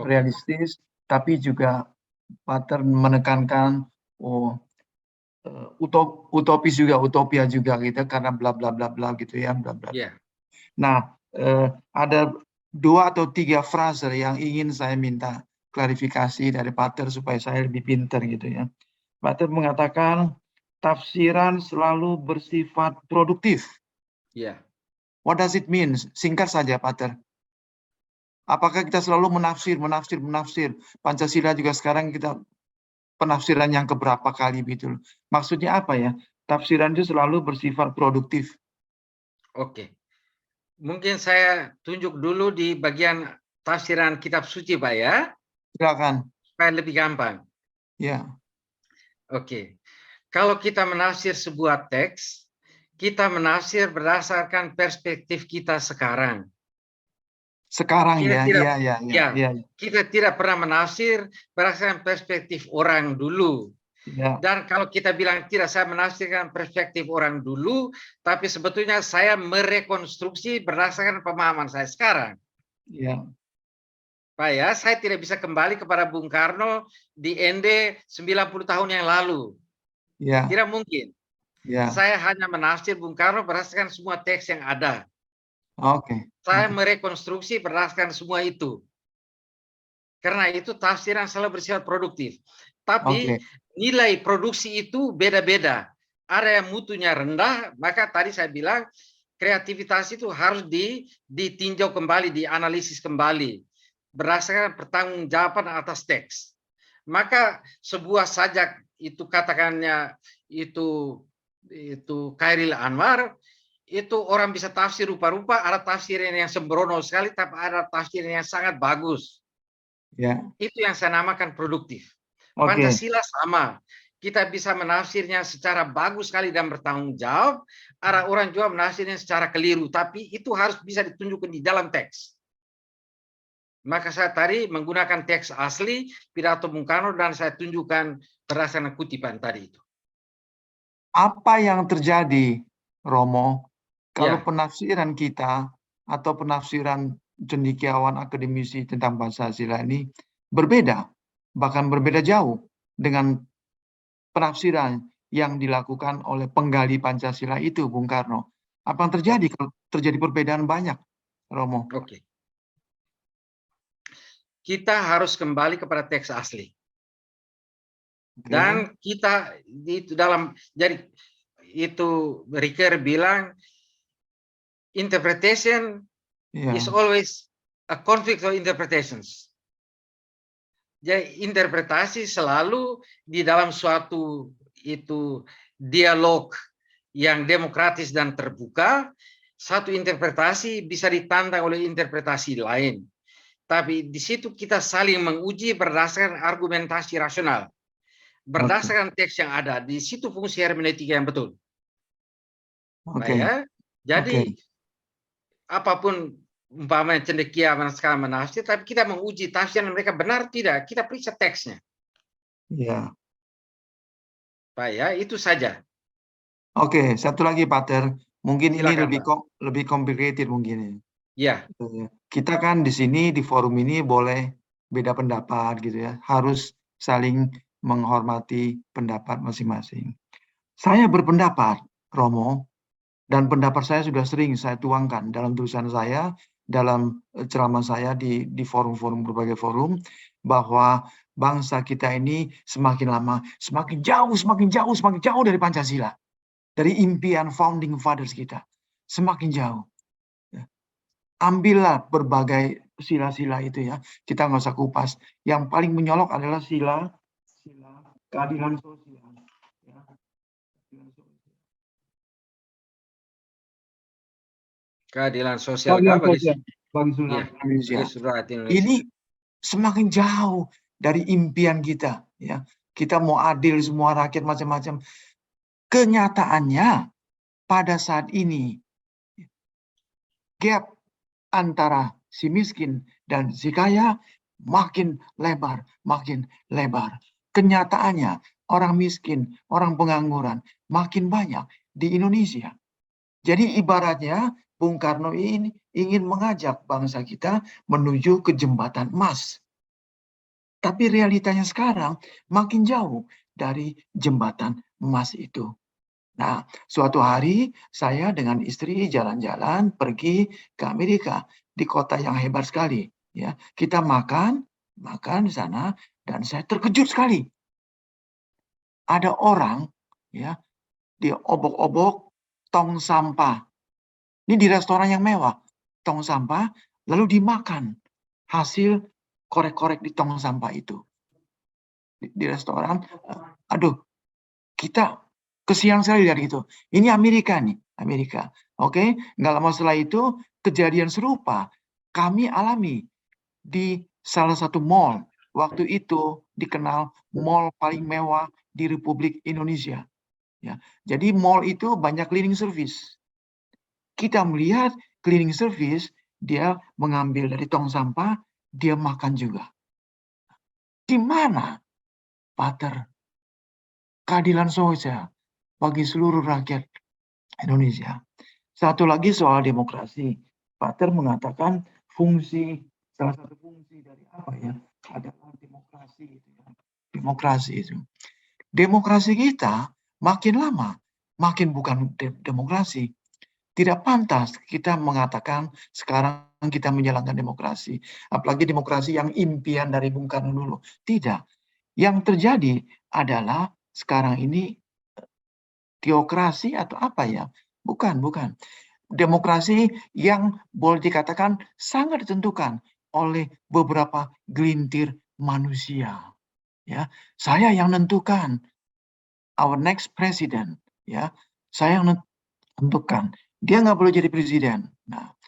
D: realistis, tapi juga Pater menekankan utopis juga, utopia juga gitu, karena bla bla bla bla gitu ya, bla bla.
A: Yeah.
D: Nah, ada 2 atau 3 frase yang ingin saya minta klarifikasi dari Pater supaya saya lebih pintar gitu ya. Pater mengatakan tafsiran selalu bersifat produktif.
A: Yeah.
D: What does it mean? Singkat saja, Pater. Apakah kita selalu menafsir? Pancasila juga sekarang kita penafsiran yang keberapa kali gitu. Maksudnya apa ya? Tafsiran itu selalu bersifat produktif.
A: Oke. Mungkin saya tunjuk dulu di bagian tafsiran kitab suci, Pak ya.
D: Silakan.
A: Supaya lebih gampang.
D: Ya.
A: Oke. Kalau kita menafsir sebuah teks, kita menafsir berdasarkan perspektif kita sekarang.
D: Sekarang
A: kita
D: kita
A: tidak pernah menafsir berdasarkan perspektif orang dulu.
D: Ya.
A: Dan kalau kita bilang tidak, saya menafsirkan perspektif orang dulu, tapi sebetulnya saya merekonstruksi berdasarkan pemahaman saya sekarang.
D: Ya.
A: Pak ya, saya tidak bisa kembali kepada Bung Karno di ND 90 tahun yang lalu.
D: Ya.
A: Tidak mungkin.
D: Ya,
A: Saya hanya menafsir Bung Karno berdasarkan semua teks yang ada.
D: oke.
A: Saya merekonstruksi berdasarkan semua itu. Karena itu tafsiran selalu bersifat produktif. Tapi
D: Oke.
A: nilai produksi itu beda-beda. Ada yang mutunya rendah, maka tadi saya bilang kreativitas itu harus ditinjau kembali, dianalisis kembali berdasarkan pertanggungjawaban atas teks. Maka sebuah sajak itu katakannya itu Khairil Anwar, itu orang bisa tafsir rupa-rupa, ada tafsiran yang sembrono sekali, tapi ada tafsiran yang sangat bagus.
D: Ya,
A: Itu yang saya namakan produktif.
D: oke.
A: Pancasila sama. Kita bisa menafsirnya secara bagus sekali dan bertanggung jawab. Ada orang juga menafsirnya secara keliru, tapi itu harus bisa ditunjukkan di dalam teks. Maka saya tadi menggunakan teks asli pidato Bung Karno dan saya tunjukkan berdasarkan kutipan tadi itu.
D: Apa yang terjadi, Romo, kalau
A: Ya.
D: penafsiran kita atau penafsiran cendekiawan akademisi tentang Pancasila ini berbeda, bahkan berbeda jauh dengan penafsiran yang dilakukan oleh penggali Pancasila itu, Bung Karno. Apa yang terjadi kalau terjadi perbedaan banyak, Romo?
A: Oke. Kita harus kembali kepada teks asli.
D: Oke.
A: Dan kita itu dalam, jadi itu Ricoeur bilang interpretation
D: Ya,
A: is always a conflict of interpretations. Jadi interpretasi selalu di dalam suatu itu dialog yang demokratis dan terbuka, satu interpretasi bisa ditantang oleh interpretasi lain. Tapi di situ kita saling menguji berdasarkan argumentasi rasional. Berdasarkan teks yang ada, di situ fungsi hermeneutika yang betul. Nah,
D: oke.
A: ya. Jadi
D: Oke.
A: apapun umpamanya cendekia sekarang menafsir, tapi kita menguji tafsiran mereka benar tidak, kita periksa teksnya.
D: Ya.
A: Pak ya, itu saja.
D: Oke, satu lagi, Pater. Mungkin ini
A: Silakan, Pak.
D: lebih complicated mungkin.
A: Ya,
D: Kita kan di sini di forum ini boleh beda pendapat gitu ya, harus saling menghormati pendapat masing-masing. Saya berpendapat, Romo, dan pendapat saya sudah sering saya tuangkan dalam tulisan saya, dalam ceramah saya di forum-forum, berbagai forum, bahwa bangsa kita ini semakin lama semakin jauh dari Pancasila, dari impian founding fathers kita, semakin jauh. Ambillah berbagai sila-sila itu ya, kita nggak usah kupas. Yang paling menyolok adalah sila keadilan sosial.
A: keadilan sosial bagi
D: seluruh Indonesia.
A: rakyat Indonesia.
D: Ini semakin jauh dari impian kita ya. Kita mau adil semua rakyat macam-macam. Kenyataannya pada saat ini gap antara si miskin dan si kaya makin lebar, makin lebar. Kenyataannya orang miskin, orang pengangguran makin banyak di Indonesia. Jadi ibaratnya Bung Karno ini ingin mengajak bangsa kita menuju ke jembatan emas. Tapi realitanya sekarang makin jauh dari jembatan emas itu. Nah, suatu hari saya dengan istri jalan-jalan pergi ke Amerika di kota yang hebat sekali. Ya, kita makan di sana dan saya terkejut sekali. Ada orang ya di obok-obok tong sampah. Ini di restoran yang mewah, tong sampah lalu dimakan hasil korek-korek di tong sampah itu. Di restoran, aduh, kita kesian sekali dari itu. Ini Amerika nih, Amerika. Oke, nggak lama setelah itu kejadian serupa kami alami di salah satu mall. Waktu itu dikenal mall paling mewah di Republik Indonesia. Ya, jadi mall itu banyak cleaning service. Kita melihat cleaning service, dia mengambil dari tong sampah, dia makan juga. Di mana, Pater, keadilan sosial bagi seluruh rakyat Indonesia? Satu lagi soal demokrasi. Pater mengatakan salah satu fungsi dari apa ya? Adalah demokrasi itu. Demokrasi itu. Demokrasi kita makin lama makin bukan demokrasi. Tidak pantas kita mengatakan sekarang kita menjalankan demokrasi. Apalagi demokrasi yang impian dari Bung Karno dulu. Tidak. Yang terjadi adalah sekarang ini teokrasi atau apa ya? Bukan, bukan. Demokrasi yang boleh dikatakan sangat ditentukan oleh beberapa gelintir manusia. Ya, saya yang menentukan our next president. Ya, saya yang menentukan. Dia nggak boleh jadi presiden. Nah,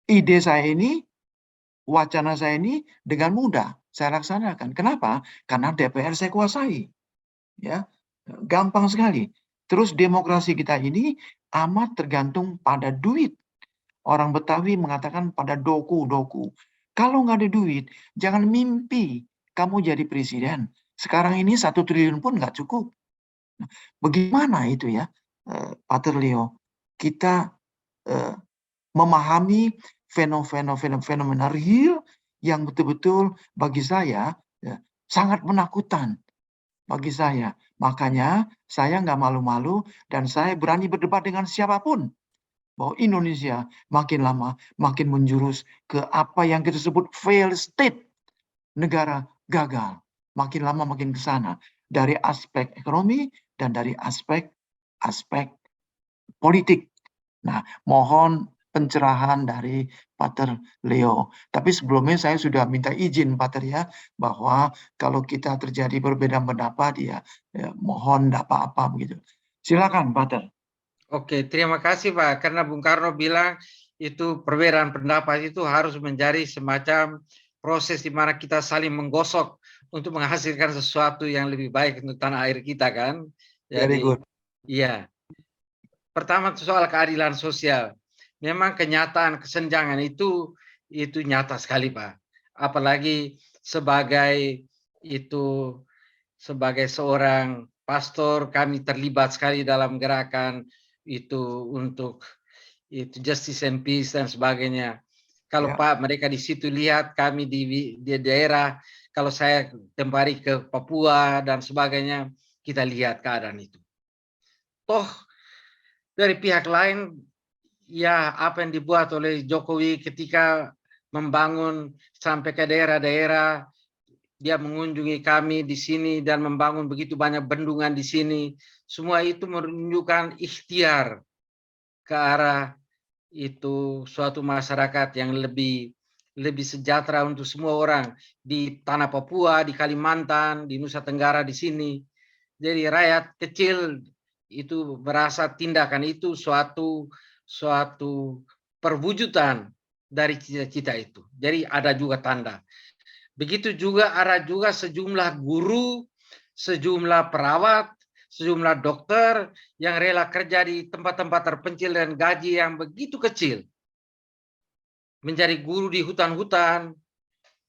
D: ide saya ini, wacana saya ini dengan mudah saya laksanakan. Kenapa? Karena DPR saya kuasai. Ya, gampang sekali. Terus demokrasi kita ini amat tergantung pada duit. Orang Betawi mengatakan pada doku-doku. Kalau nggak ada duit, jangan mimpi kamu jadi presiden. Sekarang ini 1 triliun pun nggak cukup. Nah, bagaimana itu ya, Pater Leo? Kita memahami fenomena real yang betul-betul bagi saya ya, sangat menakutkan bagi saya. Makanya saya nggak malu-malu dan saya berani berdebat dengan siapapun bahwa Indonesia makin lama makin menjurus ke apa yang kita sebut failed state, negara gagal. Makin lama makin ke sana dari aspek ekonomi dan dari aspek politik. Nah, mohon pencerahan dari Pater Leo. Tapi sebelumnya saya sudah minta izin Pater ya, bahwa kalau kita terjadi berbeda pendapat ya, mohon tidak apa-apa begitu. Silakan Pater.
A: Oke, terima kasih Pak. Karena Bung Karno bilang itu perbedaan pendapat itu harus menjadi semacam proses di mana kita saling menggosok untuk menghasilkan sesuatu yang lebih baik untuk tanah air kita kan.
D: Very
A: Jadi,
D: good.
A: iya. Pertama soal keadilan sosial. Memang kenyataan kesenjangan itu nyata sekali Pak. Apalagi sebagai seorang pastor kami terlibat sekali dalam gerakan itu untuk itu justice and peace dan sebagainya. Kalau
D: Ya.
A: Pak mereka di situ lihat kami di daerah, kalau saya kembali ke Papua dan sebagainya, kita lihat keadaan itu. Toh dari pihak lain, ya apa yang dibuat oleh Jokowi ketika membangun sampai ke daerah-daerah, dia mengunjungi kami di sini dan membangun begitu banyak bendungan di sini, semua itu menunjukkan ikhtiar ke arah itu suatu masyarakat yang lebih sejahtera untuk semua orang di tanah Papua, di Kalimantan, di Nusa Tenggara di sini. Jadi rakyat kecil itu merasa tindakan itu suatu perwujudan dari cita-cita itu. Jadi ada juga tanda. Begitu juga ada juga sejumlah guru, sejumlah perawat, sejumlah dokter yang rela kerja di tempat-tempat terpencil dan gaji yang begitu kecil. Menjadi guru di hutan-hutan.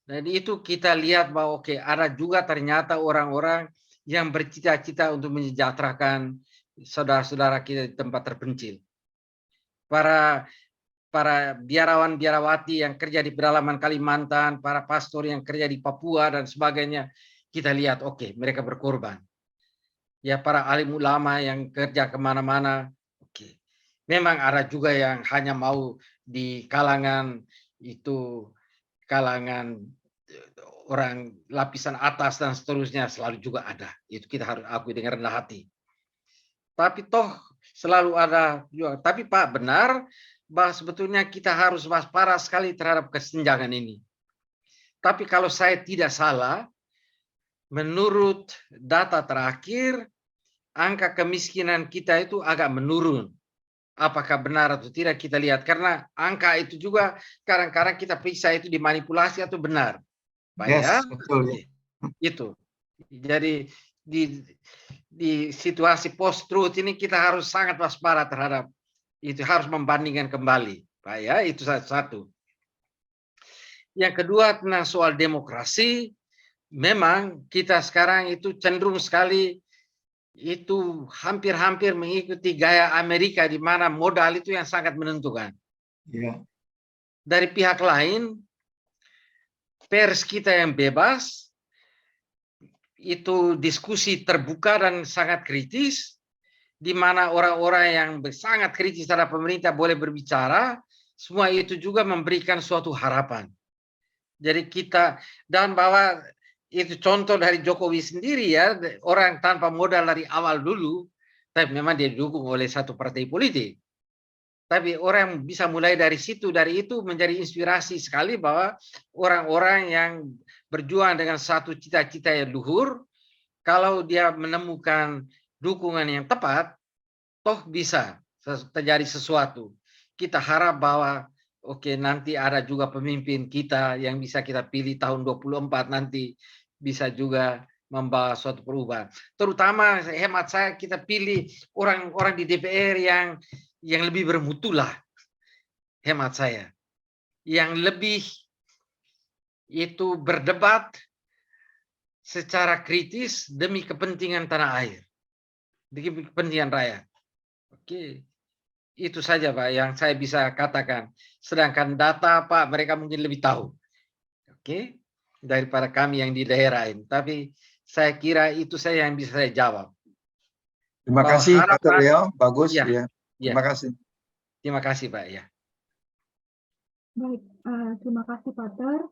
A: Dan itu kita lihat bahwa oke, ada juga ternyata orang-orang yang bercita-cita untuk menyejahterakan saudara-saudara kita di tempat terpencil. Para biarawan-biarawati yang kerja di pedalaman Kalimantan, para pastor yang kerja di Papua dan sebagainya, kita lihat oke, mereka berkorban. Ya para alim ulama yang kerja kemana-mana, oke. Memang ada juga yang hanya mau di kalangan orang lapisan atas dan seterusnya, selalu juga ada. Itu kita harus akui dengan rendah hati. Tapi toh selalu ada juga. Tapi Pak benar bahwa sebetulnya kita harus waspada sekali terhadap kesenjangan ini. Tapi kalau saya tidak salah, menurut data terakhir, angka kemiskinan kita itu agak menurun. Apakah benar atau tidak kita lihat. Karena angka itu juga kadang-kadang kita periksa itu dimanipulasi atau benar. Pak
D: Yes,
A: ya?
D: betul.
A: Itu. Jadi di situasi post-truth ini kita harus sangat waspada terhadap itu, harus membandingkan kembali, Pak ya, itu satu. Yang kedua tentang soal demokrasi, memang kita sekarang itu cenderung sekali itu hampir-hampir mengikuti gaya Amerika di mana modal itu yang sangat menentukan.
D: Ya.
A: Dari pihak lain, pers kita yang bebas, itu diskusi terbuka dan sangat kritis, di mana orang-orang yang sangat kritis terhadap pemerintah boleh berbicara, semua itu juga memberikan suatu harapan. Jadi kita, dan bahwa itu contoh dari Jokowi sendiri ya, orang tanpa modal dari awal dulu, tapi memang dia didukung oleh satu partai politik. Tapi orang bisa mulai dari situ, dari itu menjadi inspirasi sekali bahwa orang-orang yang berjuang dengan satu cita-cita yang luhur, kalau dia menemukan dukungan yang tepat, toh bisa terjadi sesuatu. Kita harap bahwa oke, nanti ada juga pemimpin kita yang bisa kita pilih tahun 24 nanti bisa juga membawa suatu perubahan. Terutama hemat saya kita pilih orang-orang di DPR yang lebih bermutu lah, hemat saya. Yang lebih itu berdebat secara kritis demi kepentingan tanah air, demi kepentingan rakyat. Oke, itu saja Pak yang saya bisa katakan. Sedangkan data Pak mereka mungkin lebih tahu, oke, daripada kami yang di daerah ini. Tapi saya kira itu saya yang bisa saya jawab.
D: Terima
A: Bahwa
D: kasih Pak
A: harapan-
D: Leo, bagus
A: Ya,
D: ya.
A: ya.
D: Terima kasih.
A: Terima kasih Pak ya.
B: Baik, terima kasih Pater.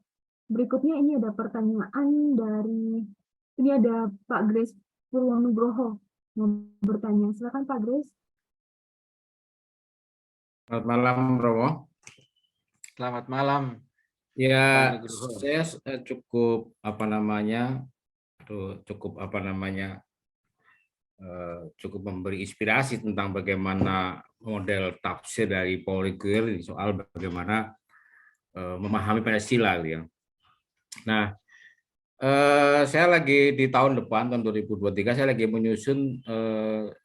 B: Berikutnya ini ada pertanyaan dari, ini ada Pak Grace Purwonugroho mau bertanya. Silakan Pak Grace.
E: Selamat malam, Romo.
A: Selamat malam.
E: Ya,
A: Pak Nugroho.
E: saya cukup apa namanya, cukup memberi inspirasi tentang bagaimana model tafsir dari Paulo Coelho soal bagaimana memahami Pancasila, gitu ya. Nah, saya lagi di tahun depan, tahun 2023, saya lagi menyusun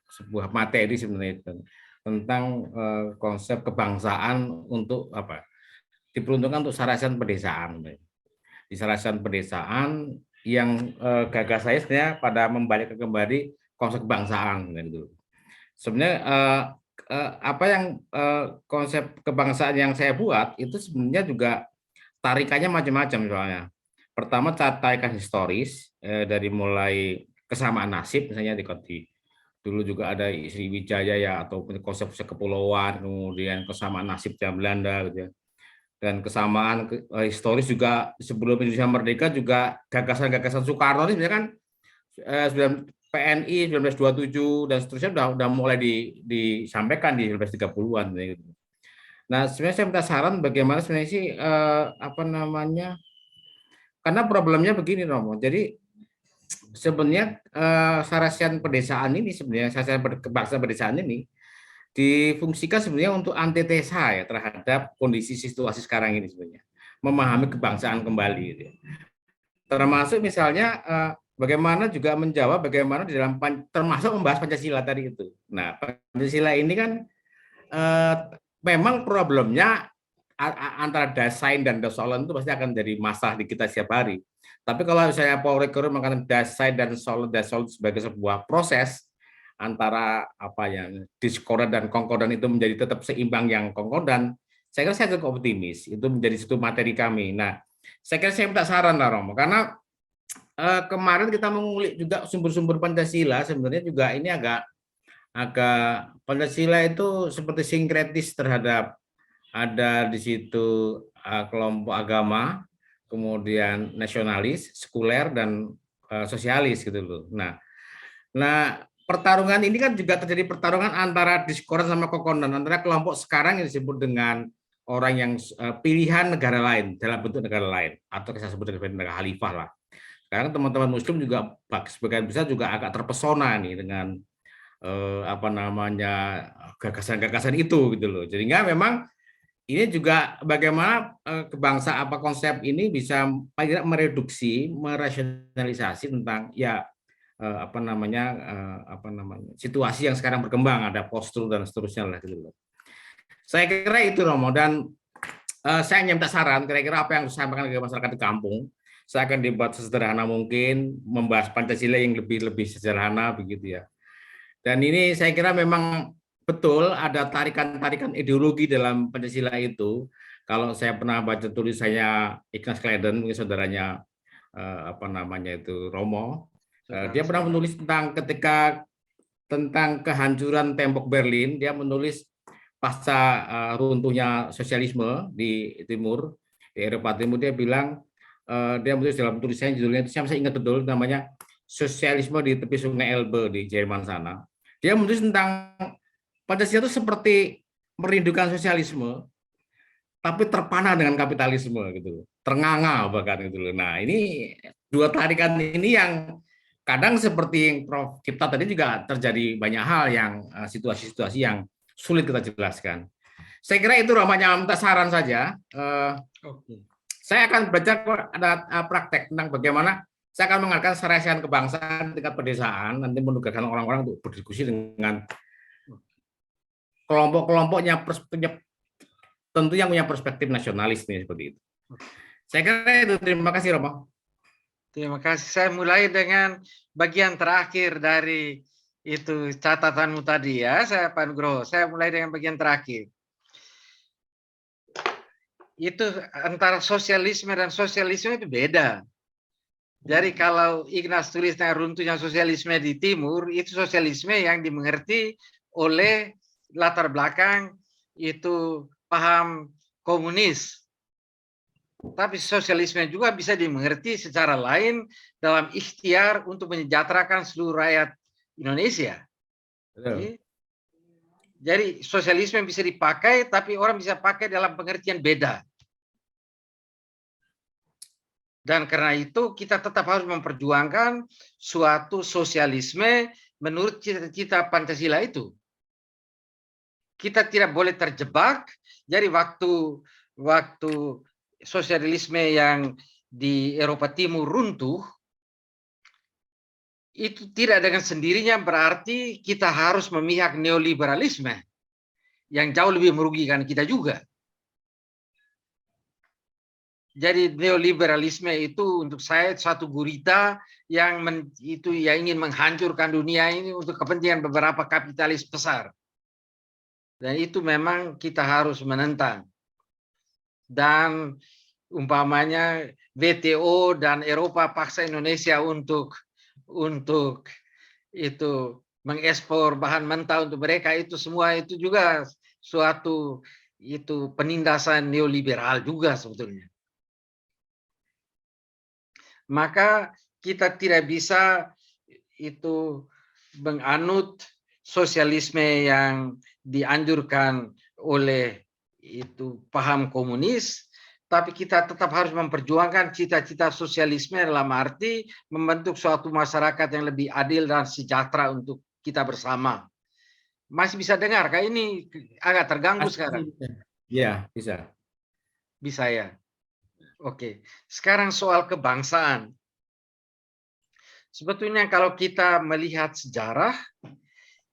E: sebuah materi sebenarnya tentang konsep kebangsaan untuk apa? Diperuntukkan untuk Sarasen Pedesaan. Di Sarasen Pedesaan yang gagasannya sebenarnya pada membalik kembali konsep kebangsaan gitu. Sebenarnya apa yang konsep kebangsaan yang saya buat itu sebenarnya juga tarikannya macam-macam soalnya. Pertama tarikan historis dari mulai kesamaan nasib misalnya di dulu juga ada Sriwijaya ya atau konsep kepulauan, kemudian kesamaan nasib zaman Belanda gitu ya. Dan kesamaan historis juga sebelum Indonesia merdeka juga gagasan-gagasan Soekarno ini sebenarnya kan PNI 1927 dan seterusnya udah mulai disampaikan di 1930-an gitu. Nah, sebenarnya saya minta saran bagaimana sebenarnya sih apa namanya? Karena problemnya begini, Romo. Jadi sebenarnya Sarasen Pedesaan ini sebenarnya Sarasen kebangsaan pedesaan ini difungsikan sebenarnya untuk antitesa ya terhadap kondisi situasi sekarang ini sebenarnya. Memahami kebangsaan kembali gitu ya. Termasuk misalnya bagaimana juga menjawab bagaimana di dalam termasuk membahas Pancasila tadi itu. Nah, Pancasila ini kan memang problemnya antara Dasein dan Dasolon itu pasti akan jadi masalah di kita setiap hari. Tapi kalau misalnya Paul Ricoeur mengatakan Dasein dan Dasolon sebagai sebuah proses antara apa yang diskordan dan konkordan itu menjadi tetap seimbang yang konkordan, saya kira saya cukup optimis. Itu menjadi satu materi kami. Nah, saya kira saya minta saran lah Romo, karena kemarin kita mengulik juga sumber-sumber Pancasila sebenarnya juga ini agak Pancasila itu seperti sinkretis terhadap ada di situ kelompok agama, kemudian nasionalis, sekuler dan sosialis gitu loh. Nah pertarungan ini kan juga terjadi pertarungan antara diskordan sama konkordan antara kelompok sekarang yang disebut dengan orang yang pilihan negara lain dalam bentuk negara lain atau kita sebut sebagai negara khalifah lah. Sekarang teman-teman Muslim juga sebagian besar juga agak terpesona nih dengan apa namanya gagasan-gagasan itu gitu loh. Jadi memang ini juga bagaimana kebangsa apa konsep ini bisa paling tidak mereduksi, merasionalisasi tentang ya apa namanya situasi yang sekarang berkembang, ada postur dan seterusnya lah gitu loh. Saya kira itu Romo, dan saya hanya minta saran kira-kira apa yang disampaikan ke masyarakat di kampung. Saya akan dibuat sesederhana mungkin, membahas Pancasila yang lebih sederhana begitu ya. Dan ini saya kira memang betul ada tarikan-tarikan ideologi dalam Pancasila itu. Kalau saya pernah baca tulisannya Ignaz Kleiden, mungkin saudaranya apa namanya itu Romo, dia pernah menulis tentang ketika tentang kehancuran tembok Berlin. Dia menulis pasca runtuhnya sosialisme di timur, di Eropa Timur. Dia bilang, dia menulis dalam tulisannya, judulnya itu saya masih ingat betul, namanya Sosialisme di Tepi Sungai Elbe di Jerman sana. Dia menulis tentang Pancasila itu seperti merindukan sosialisme, tapi terpana dengan kapitalisme gitu, ternganga bahkan gitu loh. Nah, ini dua tarikan ini yang kadang seperti yang Prof. Cipta tadi juga terjadi banyak hal yang situasi-situasi yang sulit kita jelaskan. Saya kira itu namanya minta saran saja. Saya akan baca ada praktek tentang bagaimana saya akan mengadakan seresian kebangsaan tingkat pedesaan, nanti menugaskan orang-orang untuk berdiskusi dengan kelompok-kelompoknya tentu yang punya perspektif nasionalis nih, seperti itu. Saya kira itu. Terima kasih, Romo.
A: Terima kasih. Saya mulai dengan bagian terakhir dari itu catatanmu tadi ya, Pak Nugroho. Saya mulai dengan bagian terakhir. Itu antara sosialisme dan sosialisme itu beda. Jadi kalau Ignaz tulis tentang runtuhnya sosialisme di timur, itu sosialisme yang dimengerti oleh latar belakang itu paham komunis. Tapi sosialisme juga bisa dimengerti secara lain dalam ikhtiar untuk menyejahterakan seluruh rakyat Indonesia. Jadi sosialisme bisa dipakai, tapi orang bisa pakai dalam pengertian beda. Dan karena itu kita tetap harus memperjuangkan suatu sosialisme menurut cita-cita Pancasila itu. Kita tidak boleh terjebak. Jadi waktu sosialisme yang di Eropa Timur runtuh, itu tidak dengan sendirinya berarti kita harus memihak neoliberalisme yang jauh lebih merugikan kita juga. Jadi neoliberalisme itu untuk saya satu gurita yang ingin menghancurkan dunia ini untuk kepentingan beberapa kapitalis besar. Dan itu memang kita harus menentang. Dan umpamanya WTO dan Eropa paksa Indonesia untuk itu mengekspor bahan mentah untuk mereka, itu semua itu juga suatu itu penindasan neoliberal juga sebetulnya. Maka kita tidak bisa itu menganut sosialisme yang dianjurkan oleh itu paham komunis, tapi kita tetap harus memperjuangkan cita-cita sosialisme dalam arti membentuk suatu masyarakat yang lebih adil dan sejahtera untuk kita bersama. Masih bisa dengar? Kayak ini agak terganggu sekarang.
E: Iya, bisa.
A: Bisa ya. Oke, sekarang soal kebangsaan. Sebetulnya kalau kita melihat sejarah,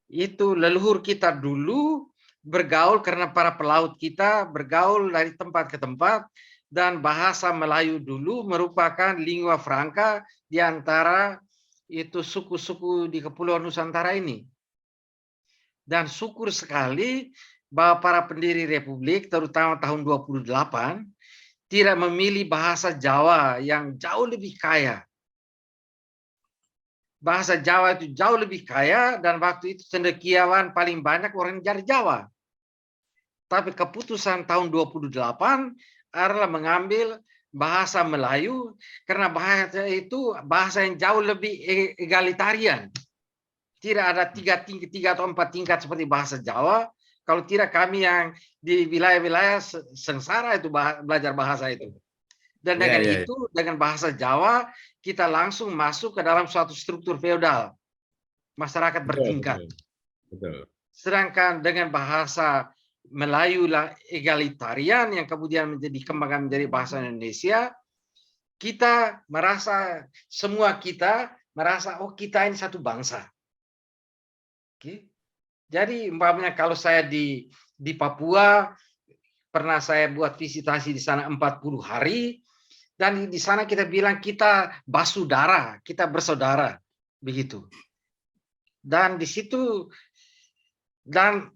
A: itu leluhur kita dulu bergaul karena para pelaut kita bergaul dari tempat ke tempat, dan bahasa Melayu dulu merupakan lingua franca di antara itu suku-suku di Kepulauan Nusantara ini. Dan syukur sekali bahwa para pendiri Republik, terutama tahun 28, tidak memilih bahasa Jawa yang jauh lebih kaya. Bahasa Jawa itu jauh lebih kaya, dan waktu itu cendekiawan paling banyak orang dari Jawa. Tapi keputusan tahun 28 adalah mengambil bahasa Melayu, karena bahasa itu bahasa yang jauh lebih egalitarian. Tidak ada tiga atau 4 tingkat seperti bahasa Jawa. Kalau tidak, kami yang di wilayah-wilayah sengsara itu belajar bahasa itu. Dan dengan itu, dengan bahasa Jawa, kita langsung masuk ke dalam suatu struktur feodal. Masyarakat bertingkat.
E: Betul.
A: Sedangkan dengan bahasa Melayu egalitarian yang kemudian dikembangkan menjadi bahasa Indonesia, kita merasa, semua kita merasa, oh kita ini satu bangsa. Oke. Jadi umpamanya kalau saya di Papua, pernah saya buat visitasi di sana 40 hari, dan di sana kita bilang kita basudara, kita bersaudara, begitu. Dan di situ, dan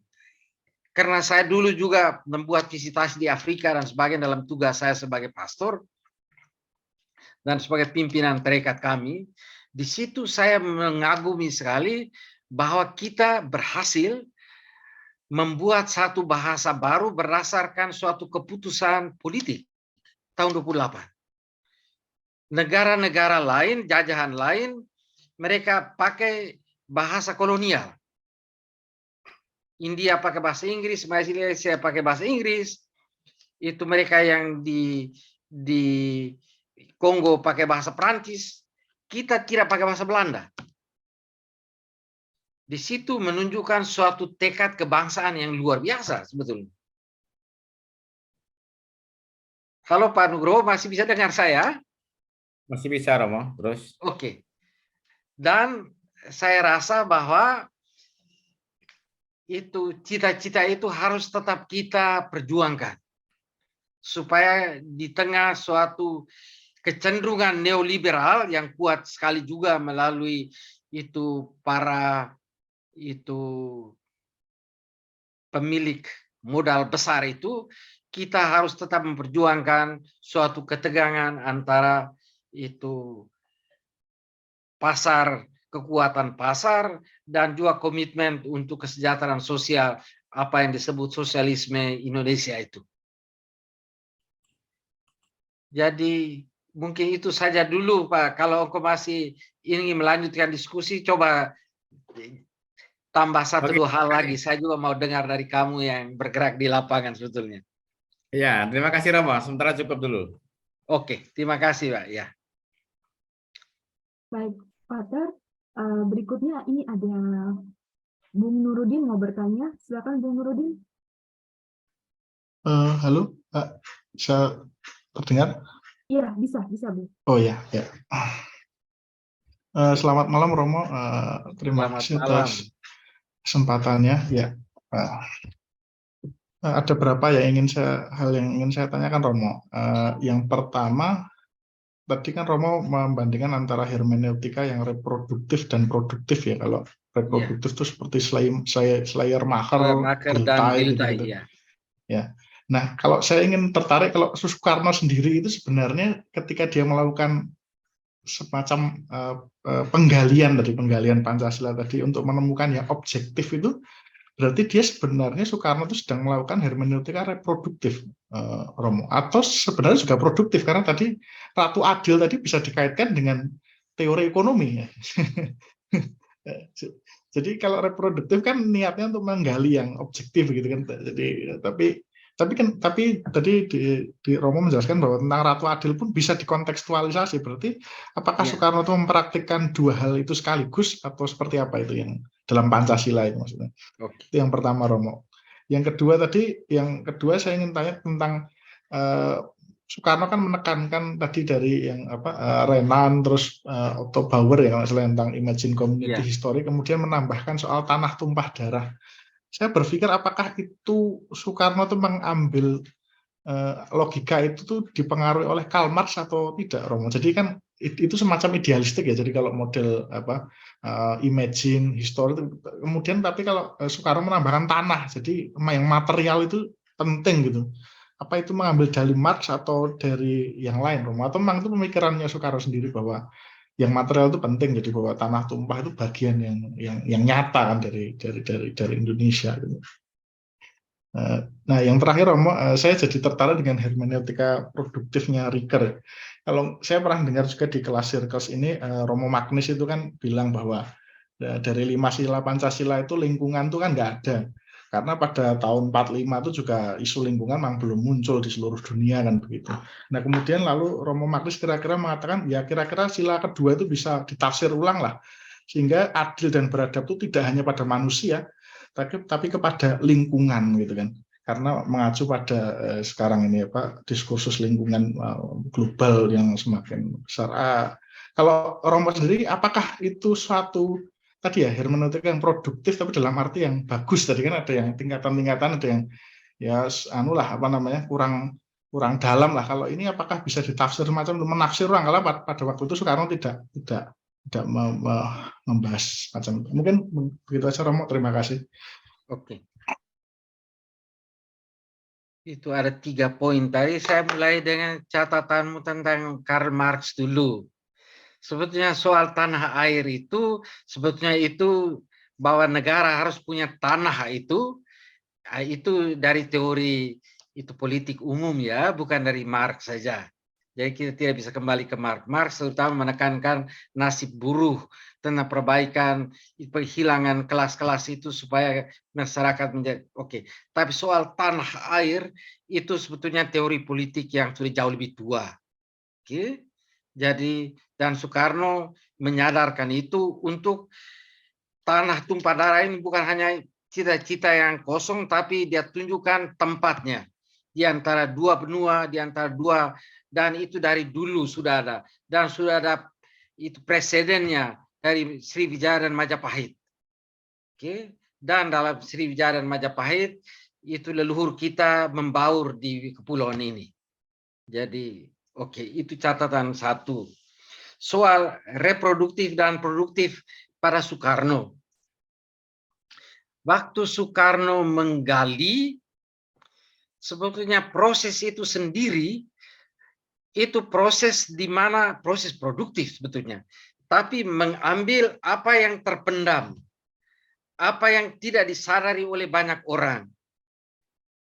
A: karena saya dulu juga membuat visitasi di Afrika dan sebagainya dalam tugas saya sebagai pastor dan sebagai pimpinan tarekat kami, di situ saya mengagumi sekali bahwa kita berhasil membuat satu bahasa baru berdasarkan suatu keputusan politik tahun 28. Negara-negara lain, jajahan lain, mereka pakai bahasa kolonial. India pakai bahasa Inggris, Malaysia pakai bahasa Inggris. Itu mereka yang di Kongo pakai bahasa Prancis. Kita tidak pakai bahasa Belanda. Di situ menunjukkan suatu tekad kebangsaan yang luar biasa sebetulnya. Kalau Pak Nugroho masih bisa dengar saya?
E: Masih bisa, Romo. Terus?
A: Oke. Dan saya rasa bahwa itu cita-cita itu harus tetap kita perjuangkan. Supaya di tengah suatu kecenderungan neoliberal yang kuat sekali juga melalui itu para pemilik modal besar itu, kita harus tetap memperjuangkan suatu ketegangan antara itu pasar, kekuatan pasar, dan juga komitmen untuk kesejahteraan sosial, apa yang disebut sosialisme Indonesia itu. Jadi mungkin itu saja dulu, Pak. Kalau engkau masih ingin melanjutkan diskusi, coba tambah satu dua hal lagi. Saya juga mau dengar dari kamu yang bergerak di lapangan sebetulnya.
E: Ya, terima kasih, Romo. Sementara cukup dulu.
A: Oke, terima kasih, Pak. Ya.
B: Baik, Pater. Berikutnya ini ada Bung Nurudin mau bertanya. Silakan Bung Nurudin.
F: Halo, Pak. Bisa terdengar?
B: Iya, bisa Bung.
F: Oh ya, ya. Selamat malam Romo. Terima
A: Selamat
F: kasih
A: malam.
F: atas kesempatannya. Ya, ada berapa hal yang ingin saya tanyakan Romo. Yang pertama, tadi kan Romo membandingkan antara hermeneutika yang reproduktif dan produktif ya. Kalau reproduktif itu seperti Schleiermacher,
A: dan
F: Giltay
A: Giltay,
F: gitu.
A: ya.
F: Ya. Nah, kalau saya ingin tertarik, kalau Soekarno sendiri itu sebenarnya ketika dia melakukan semacam penggalian Pancasila tadi untuk menemukan yang objektif itu, berarti dia sebenarnya Soekarno itu sedang melakukan hermeneutika reproduktif, Romo, atau sebenarnya juga produktif karena tadi Ratu Adil tadi bisa dikaitkan dengan teori ekonomi ya. Jadi kalau reproduktif kan niatnya untuk menggali yang objektif gitu kan. Jadi tapi tadi di Romo menjelaskan bahwa tentang Ratu Adil pun bisa dikontekstualisasi. Berarti apakah Soekarno itu mempraktikkan dua hal itu sekaligus atau seperti apa itu yang dalam Pancasila itu maksudnya? Itu yang pertama Romo. Yang kedua saya ingin tanya tentang Soekarno kan menekankan tadi dari yang Renan terus Otto Bauer ya tentang Imagine Community History, kemudian menambahkan soal tanah tumpah darah. Saya berpikir apakah itu Soekarno itu mengambil logika itu tuh dipengaruhi oleh Karl Marx atau tidak, Romo? Jadi kan itu semacam idealistik ya. Jadi kalau model Imagine History itu, kemudian tapi kalau Soekarno menambahkan tanah, jadi yang material itu penting gitu. Apa itu mengambil dari Marx atau dari yang lain, Romo? Atau memang itu pemikirannya Soekarno sendiri bahwa yang material itu penting, jadi bahwa tanah tumpah itu bagian yang nyata kan dari Indonesia gitu. Nah, yang terakhir Romo, saya jadi tertarik dengan hermeneutika produktifnya Ricker. Kalau saya pernah dengar juga di kelas Sirkels ini, Romo Magnis itu kan bilang bahwa dari 5 sila Pancasila itu lingkungan itu kan nggak ada. Karena pada tahun 45 itu juga isu lingkungan memang belum muncul di seluruh dunia kan begitu. Nah kemudian lalu Romo Magnis kira-kira mengatakan ya kira-kira sila kedua itu bisa ditafsir ulang lah. Sehingga adil dan beradab itu tidak hanya pada manusia, tapi kepada lingkungan gitu kan. Karena mengacu pada sekarang ini diskursus lingkungan global yang semakin besar. Kalau Romo sendiri apakah itu suatu tadi ya hermeneutika yang produktif tapi dalam arti yang bagus, tadi kan ada yang tingkatan-tingkatan, ada yang kurang dalam lah. Kalau ini apakah bisa ditafsir macam menafsir ulang? Kalau pada waktu itu Soekarno tidak membahas macam itu. Mungkin begitu aja Romo, terima kasih.
A: Oke. Itu ada 3 poin tadi. Saya mulai dengan catatanmu tentang Karl Marx dulu. Sebetulnya soal tanah air itu sebetulnya itu bahwa negara harus punya tanah itu dari teori itu politik umum ya, bukan dari Marx saja. Jadi kita tidak bisa kembali ke Marx. Marx terutama menekankan nasib buruh, tentang perbaikan, penghilangan kelas-kelas itu supaya masyarakat menjadi oke. Tapi soal tanah air itu sebetulnya teori politik yang sudah jauh lebih tua. Oke. Jadi dan Soekarno menyadarkan itu untuk tanah tumpah darah ini bukan hanya cita-cita yang kosong, tapi dia tunjukkan tempatnya di antara dua benua, di antara dua, dan itu dari dulu sudah ada, dan sudah ada itu presidennya dari Sriwijaya dan Majapahit. Oke, dan dalam Sriwijaya dan Majapahit itu leluhur kita membaur di kepulauan ini. Jadi, oke, itu catatan satu. Soal reproduktif dan produktif pada Soekarno. Waktu Soekarno menggali, sebetulnya proses itu sendiri, itu proses di mana proses produktif sebetulnya. Tapi mengambil apa yang terpendam, apa yang tidak disadari oleh banyak orang.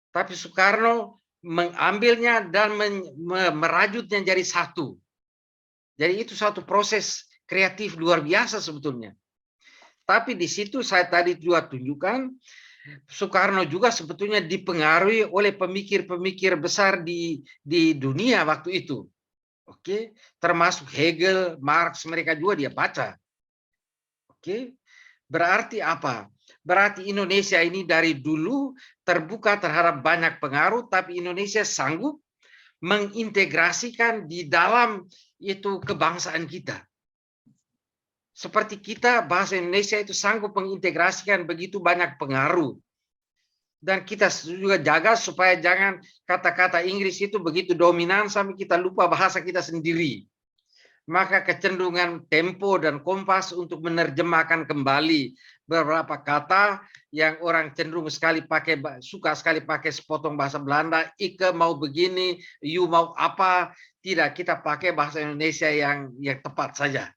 A: Tapi Soekarno mengambilnya dan merajutnya jadi satu. Jadi itu satu proses kreatif luar biasa sebetulnya. Tapi di situ saya tadi juga tunjukkan, Soekarno juga sebetulnya dipengaruhi oleh pemikir-pemikir besar di dunia waktu itu. Oke, termasuk Hegel, Marx, mereka juga dia baca. Oke, berarti apa? Berarti Indonesia ini dari dulu terbuka terhadap banyak pengaruh, tapi Indonesia sanggup mengintegrasikan di dalam itu kebangsaan kita. Seperti kita, bahasa Indonesia itu sanggup mengintegrasikan begitu banyak pengaruh. Dan kita juga jaga supaya jangan kata-kata Inggris itu begitu dominan sampai kita lupa bahasa kita sendiri. Maka kecenderungan Tempo dan Kompas untuk menerjemahkan kembali beberapa kata yang orang cenderung suka sekali pakai sepotong bahasa Belanda, Ike mau begini, you mau apa, tidak, kita pakai bahasa Indonesia yang tepat saja.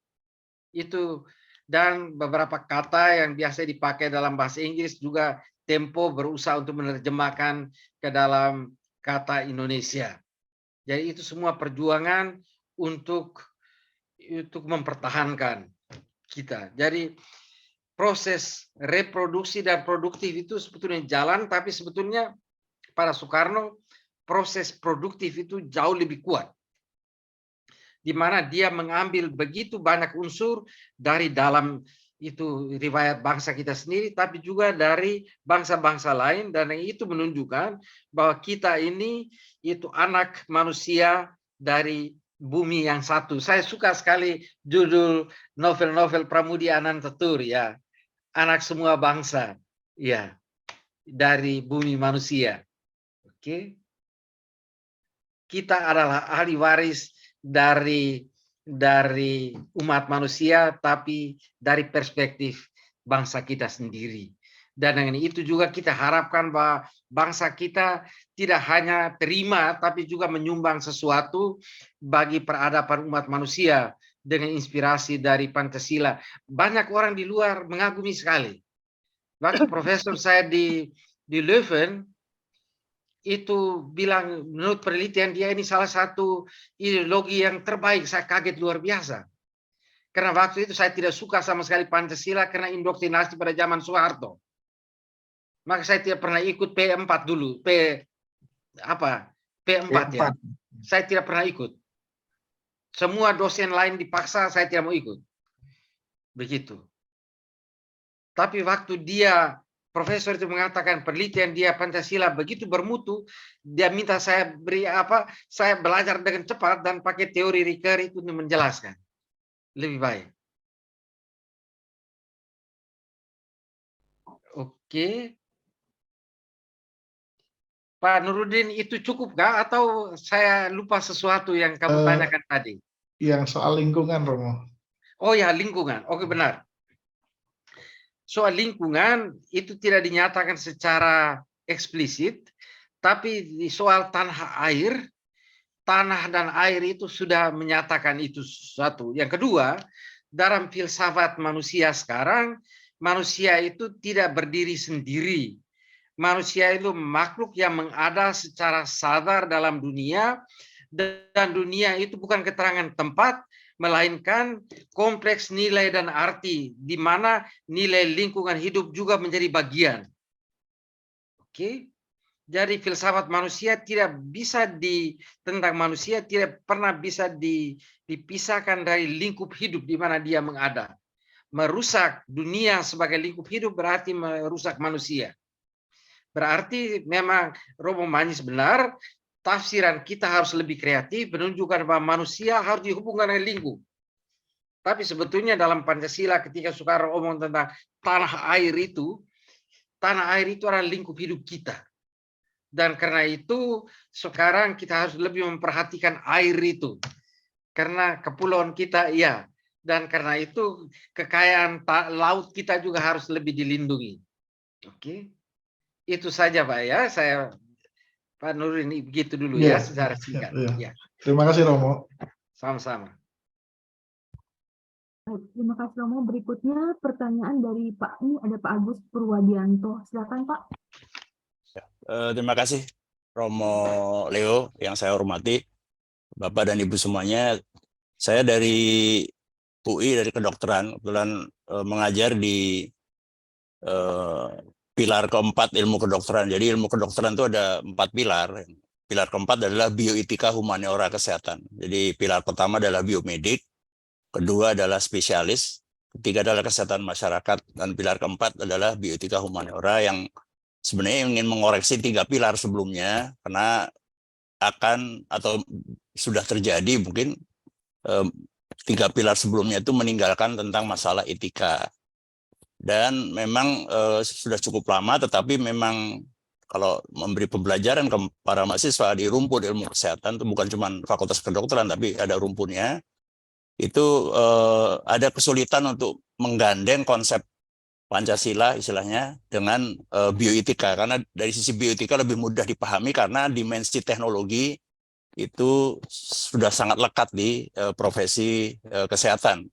A: Itu, dan beberapa kata yang biasa dipakai dalam bahasa Inggris juga Tempo berusaha untuk menerjemahkan ke dalam kata Indonesia. Jadi itu semua perjuangan untuk mempertahankan kita. Jadi proses reproduksi dan produktif itu sebetulnya jalan, tapi sebetulnya pada Soekarno proses produktif itu jauh lebih kuat. Di mana dia mengambil begitu banyak unsur dari dalam itu riwayat bangsa kita sendiri, tapi juga dari bangsa-bangsa lain, dan yang itu menunjukkan bahwa kita ini itu anak manusia dari bumi yang satu. Saya suka sekali judul novel-novel Pramudia Anantatur ya, anak semua bangsa, ya, dari bumi manusia. Oke, kita adalah ahli waris dari umat manusia, tapi dari perspektif bangsa kita sendiri. Dan dengan itu juga kita harapkan bahwa bangsa kita tidak hanya terima, tapi juga menyumbang sesuatu bagi peradaban umat manusia dengan inspirasi dari Pancasila. Banyak orang di luar mengagumi sekali. Waktu profesor saya di Leuven, itu bilang menurut penelitian dia ini salah satu ideologi yang terbaik. Saya kaget luar biasa. Karena waktu itu saya tidak suka sama sekali Pancasila karena indoktrinasi pada zaman Soeharto. Maka saya tidak pernah ikut P4 dulu. P4 ya. Saya tidak pernah ikut. Semua dosen lain dipaksa, saya tidak mau ikut. Begitu. Tapi waktu dia profesor itu mengatakan penelitian dia Pancasila begitu bermutu, dia minta saya saya belajar dengan cepat dan pakai teori Ricoeur itu untuk menjelaskan lebih baik. Oke, Pak Nurudin, itu cukup kah atau saya lupa sesuatu yang kamu tanyakan tadi?
F: Yang soal lingkungan, Romo.
A: Oh ya, lingkungan. Oke, benar. Soal lingkungan itu tidak dinyatakan secara eksplisit, tapi di soal tanah dan air itu sudah menyatakan itu satu. Yang kedua, dalam filsafat manusia sekarang manusia itu tidak berdiri sendiri. Manusia itu makhluk yang mengada secara sadar dalam dunia, dan dunia itu bukan keterangan tempat, melainkan kompleks nilai dan arti, di mana nilai lingkungan hidup juga menjadi bagian. Oke, jadi filsafat manusia tidak bisa tentang manusia tidak pernah bisa dipisahkan dari lingkup hidup di mana dia mengada. Merusak dunia sebagai lingkup hidup berarti merusak manusia. Berarti memang Romo Manyish benar, tafsiran kita harus lebih kreatif, menunjukkan bahwa manusia harus dihubungkan dengan lingkup. Tapi sebetulnya dalam Pancasila ketika Soekarno omong tentang tanah air itu adalah lingkup hidup kita. Dan karena itu sekarang kita harus lebih memperhatikan air itu. Karena kepulauan kita, iya. Dan karena itu kekayaan laut kita juga harus lebih dilindungi. Oke. Itu saja Pak ya, saya Pak Nurdin begitu dulu ya secara singkat. Ya.
F: Terima kasih Romo.
A: Sama-sama.
B: Terima kasih Romo. Berikutnya pertanyaan dari Pak, ini ada Pak Agus Purwadianto. Silakan Pak.
G: Terima kasih Romo Leo yang saya hormati, Bapak dan Ibu semuanya. Saya dari UI, dari kedokteran, kebetulan mengajar di pilar keempat ilmu kedokteran. Jadi ilmu kedokteran itu ada 4 pilar. Pilar keempat adalah bioetika, humaniora, kesehatan. Jadi pilar pertama adalah biomedik, kedua adalah spesialis, ketiga adalah kesehatan masyarakat, dan pilar keempat adalah bioetika, humaniora yang sebenarnya ingin mengoreksi 3 pilar sebelumnya, karena akan atau sudah terjadi mungkin 3 pilar sebelumnya itu meninggalkan tentang masalah etika. Dan memang sudah cukup lama, tetapi memang kalau memberi pembelajaran ke para mahasiswa di rumpun ilmu kesehatan, itu bukan cuma fakultas kedokteran, tapi ada rumpunnya, itu ada kesulitan untuk menggandeng konsep Pancasila istilahnya dengan bioetika, karena dari sisi bioetika lebih mudah dipahami karena dimensi teknologi itu sudah sangat lekat di profesi kesehatan.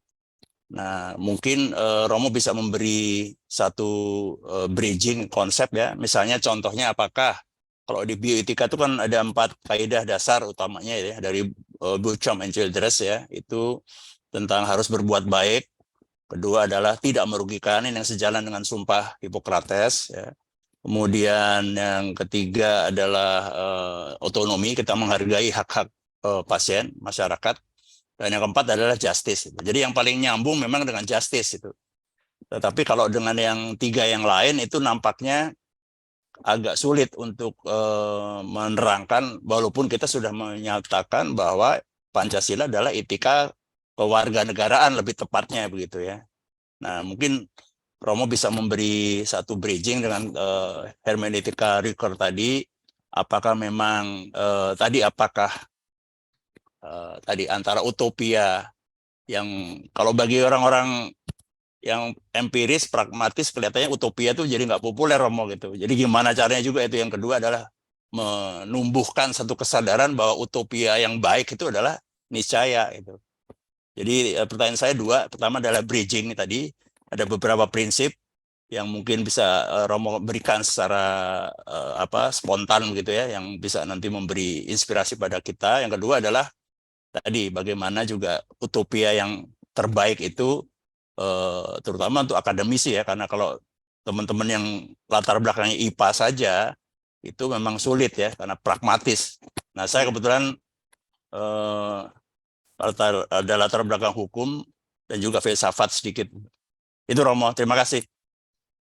G: Nah, mungkin Romo bisa memberi satu bridging konsep ya. Misalnya contohnya apakah kalau di bioetika itu kan ada 4 kaidah dasar utamanya ya dari Beauchamp and Childress ya, itu tentang harus berbuat baik. Kedua adalah tidak merugikan, yang sejalan dengan sumpah Hippocrates ya. Kemudian yang ketiga adalah otonomi, kita menghargai hak-hak pasien, masyarakat. Dan yang keempat adalah justice. Jadi yang paling nyambung memang dengan justice itu. Tetapi kalau dengan yang 3 yang lain itu nampaknya agak sulit untuk menerangkan, walaupun kita sudah menyatakan bahwa Pancasila adalah etika kewarganegaraan lebih tepatnya begitu ya. Nah mungkin Romo bisa memberi satu bridging dengan hermeneutika Ricoeur tadi. Apakah memang tadi antara utopia yang kalau bagi orang-orang yang empiris, pragmatis, kelihatannya utopia itu jadi nggak populer Romo gitu. Jadi gimana caranya juga itu. Yang kedua adalah menumbuhkan satu kesadaran bahwa utopia yang baik itu adalah niscaya gitu. Jadi pertanyaan saya 2, pertama adalah bridging tadi, ada beberapa prinsip yang mungkin bisa Romo berikan secara spontan gitu ya, yang bisa nanti memberi inspirasi pada kita. Yang kedua adalah tadi bagaimana juga utopia yang terbaik itu terutama untuk akademisi ya, karena kalau teman-teman yang latar belakangnya IPA saja itu memang sulit ya karena pragmatis. Nah saya kebetulan ada latar belakang hukum dan juga filsafat sedikit. Itu Romo, terima kasih.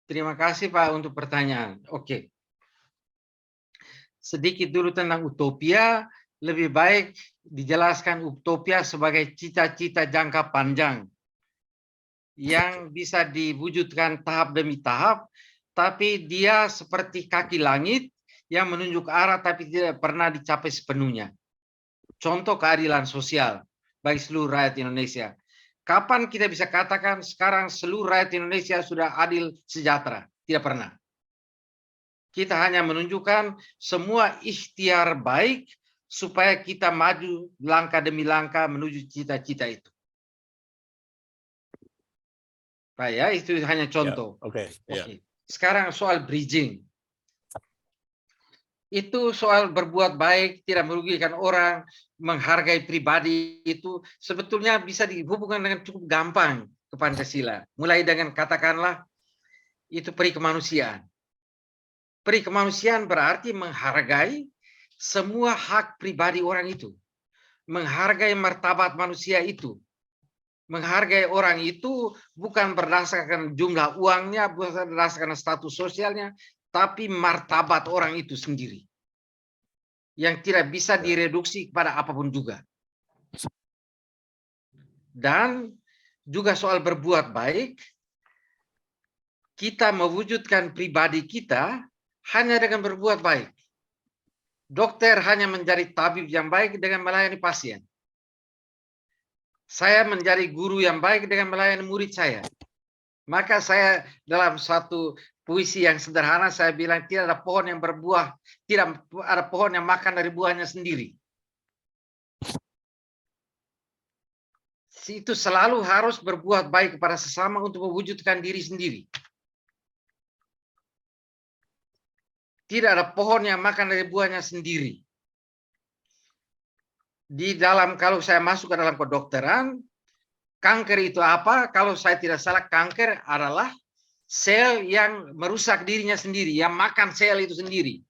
A: Terima kasih Pak untuk pertanyaan. Oke. Sedikit dulu tentang utopia, lebih baik dijelaskan utopia sebagai cita-cita jangka panjang yang bisa diwujudkan tahap demi tahap, tapi dia seperti kaki langit yang menunjuk arah tapi tidak pernah dicapai sepenuhnya. Contoh keadilan sosial bagi seluruh rakyat Indonesia. Kapan kita bisa katakan sekarang seluruh rakyat Indonesia sudah adil sejahtera? Tidak pernah. Kita hanya menunjukkan semua ikhtiar baik supaya kita maju langkah demi langkah menuju cita-cita itu. Pak ya, itu hanya contoh.
G: Oke. Ya.
A: Oke. Sekarang soal bridging. Itu soal berbuat baik, tidak merugikan orang, menghargai pribadi, itu sebetulnya bisa dihubungkan dengan cukup gampang ke Pancasila. Mulai dengan katakanlah itu peri kemanusiaan. Peri kemanusiaan berarti menghargai semua hak pribadi orang itu. Menghargai martabat manusia itu. Menghargai orang itu bukan berdasarkan jumlah uangnya, bukan berdasarkan status sosialnya, tapi martabat orang itu sendiri. Yang tidak bisa direduksi kepada apapun juga. Dan juga soal berbuat baik, kita mewujudkan pribadi kita hanya dengan berbuat baik. Dokter hanya menjadi tabib yang baik dengan melayani pasien. Saya menjadi guru yang baik dengan melayani murid saya. Maka saya dalam satu puisi yang sederhana saya bilang tidak ada pohon yang berbuah, tidak ada pohon yang makan dari buahnya sendiri. Itu selalu harus berbuat baik kepada sesama untuk mewujudkan diri sendiri. Tidak ada pohon yang makan dari buahnya sendiri. Di dalam, kalau saya masuk ke dalam kedokteran, kanker itu apa? Kalau saya tidak salah, kanker adalah sel yang merusak dirinya sendiri, yang makan sel itu sendiri.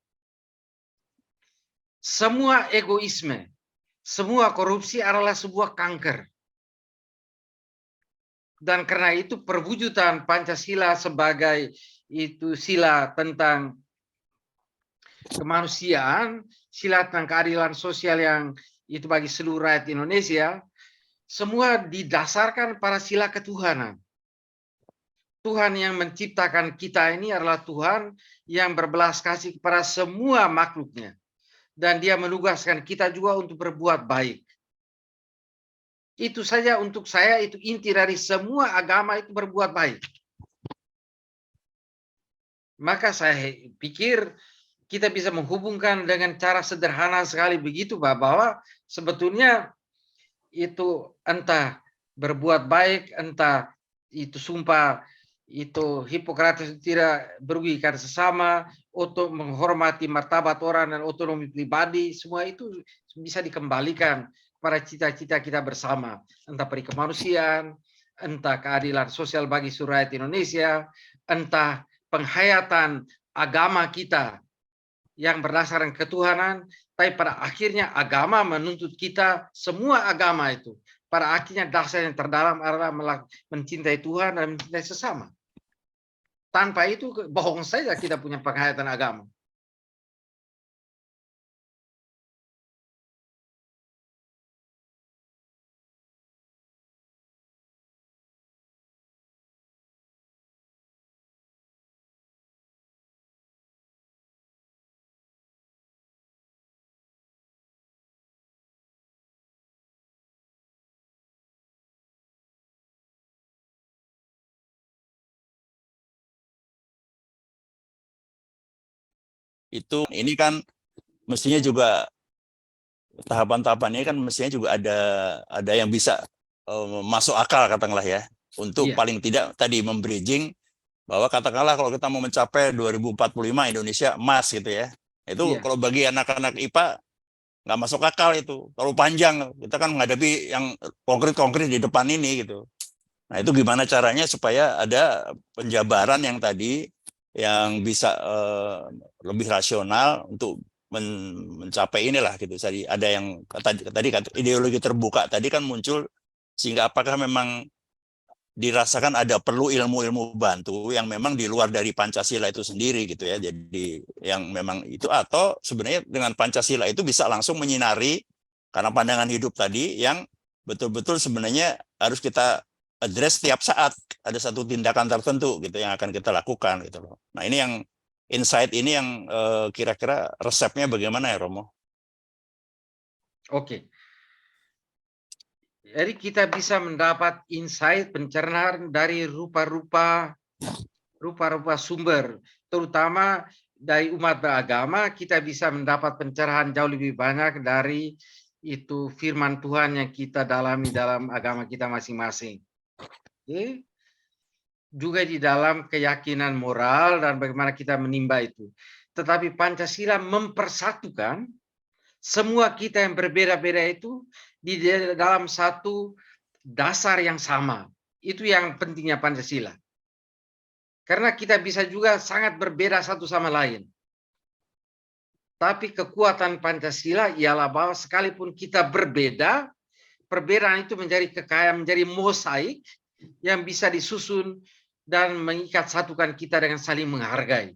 A: Semua egoisme, semua korupsi adalah sebuah kanker. Dan karena itu perwujudan Pancasila sebagai itu sila tentang kemanusiaan, sila tentang keadilan sosial yang itu bagi seluruh rakyat Indonesia, semua didasarkan pada sila ketuhanan. Tuhan yang menciptakan kita ini adalah Tuhan yang berbelas kasih kepada semua makhluknya. Dan dia menugaskan kita juga untuk berbuat baik. Itu saja untuk saya, itu inti dari semua agama itu berbuat baik. Maka saya pikir kita bisa menghubungkan dengan cara sederhana sekali begitu, bahwa sebetulnya itu entah berbuat baik, entah itu sumpah, itu Hipokrates tidak merugikan sesama, untuk menghormati martabat orang dan otonomi pribadi, semua itu bisa dikembalikan pada cita-cita kita bersama, entah peri kemanusiaan, entah keadilan sosial bagi seluruh rakyat Indonesia, entah penghayatan agama kita yang berdasarkan ketuhanan, tapi pada akhirnya agama menuntut kita, semua agama itu, pada akhirnya dasar yang terdalam adalah mencintai Tuhan dan mencintai sesama. Tanpa itu bohong saja kita punya penghayatan agama.
G: Itu ini kan mestinya juga tahapan-tahapannya kan mestinya juga ada yang bisa masuk akal katakanlah ya, untuk paling tidak tadi membridging bahwa katakanlah kalau kita mau mencapai 2045 Indonesia emas gitu ya, itu kalau bagi anak-anak IPA nggak masuk akal, itu terlalu panjang, kita kan menghadapi yang konkret-konkret di depan ini gitu. Nah itu gimana caranya supaya ada penjabaran yang tadi yang bisa lebih rasional untuk mencapai inilah gitu. Tadi ada yang tadi ideologi terbuka tadi kan muncul, sehingga apakah memang dirasakan ada perlu ilmu-ilmu bantu yang memang di luar dari Pancasila itu sendiri gitu ya. Jadi yang memang itu, atau sebenarnya dengan Pancasila itu bisa langsung menyinari karena pandangan hidup tadi yang betul-betul sebenarnya harus kita address setiap saat ada satu tindakan tertentu gitu yang akan kita lakukan gitu loh. Nah ini yang insight ini yang kira-kira resepnya bagaimana ya Romo?
A: Oke. Jadi kita bisa mendapat insight, pencernaan dari rupa-rupa sumber, terutama dari umat beragama. Kita bisa mendapat pencerahan jauh lebih banyak dari itu firman Tuhan yang kita dalami dalam agama kita masing-masing. Oke. juga di dalam keyakinan moral dan bagaimana kita menimba itu. Tetapi Pancasila mempersatukan semua kita yang berbeda-beda itu di dalam satu dasar yang sama. Itu yang pentingnya Pancasila. Karena kita bisa juga sangat berbeda satu sama lain. Tapi kekuatan Pancasila ialah bahwa sekalipun kita berbeda, perbedaan itu menjadi kekayaan, menjadi mosaik yang bisa disusun dan mengikat satukan kita dengan saling menghargai.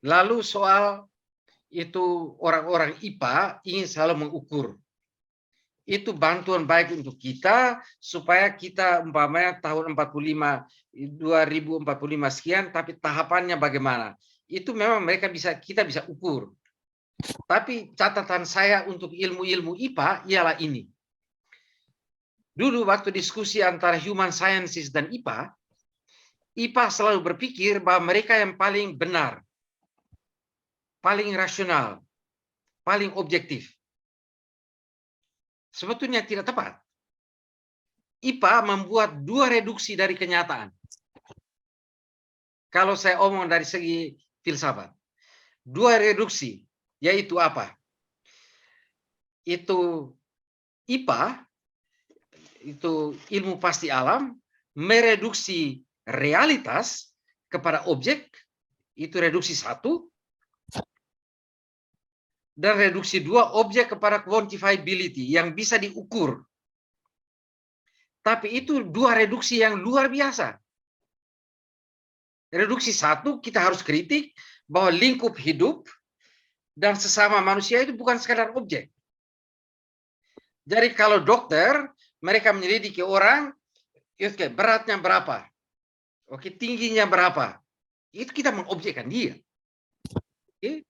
A: Lalu soal itu orang-orang IPA ingin selalu mengukur. Itu bantuan baik untuk kita supaya kita umpamanya tahun 2045 sekian, tapi tahapannya bagaimana? Itu memang kita bisa ukur. Tapi catatan saya untuk ilmu-ilmu IPA ialah ini. Dulu waktu diskusi antara human sciences dan IPA selalu berpikir bahwa mereka yang paling benar, paling rasional, paling objektif. Sebetulnya tidak tepat. IPA membuat dua reduksi dari kenyataan. Kalau saya omong dari segi filsafat. Dua reduksi, yaitu apa? Itu IPA, itu ilmu pasti alam, mereduksi realitas kepada objek, itu reduksi 1. Dan reduksi 2, objek kepada quantifiability yang bisa diukur. Tapi itu dua reduksi yang luar biasa. Reduksi 1, kita harus kritik bahwa lingkup hidup dan sesama manusia itu bukan sekadar objek. Jadi kalau dokter, mereka menyelidiki orang, oke, beratnya berapa? Oke, tingginya berapa? Itu kita mengobjekkan dia. Oke?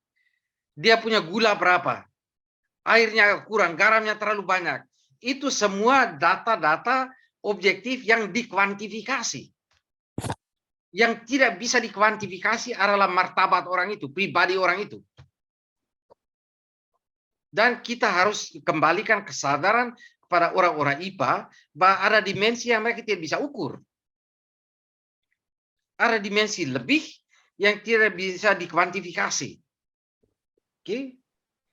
A: Dia punya gula berapa, airnya kurang, garamnya terlalu banyak. Itu semua data-data objektif yang dikuantifikasi. Yang tidak bisa dikuantifikasi adalah martabat orang itu, pribadi orang itu. Dan kita harus kembalikan kesadaran kepada orang-orang IPA bahwa ada dimensi yang mereka tidak bisa ukur. Ada dimensi lebih yang tidak bisa dikuantifikasi. Oke,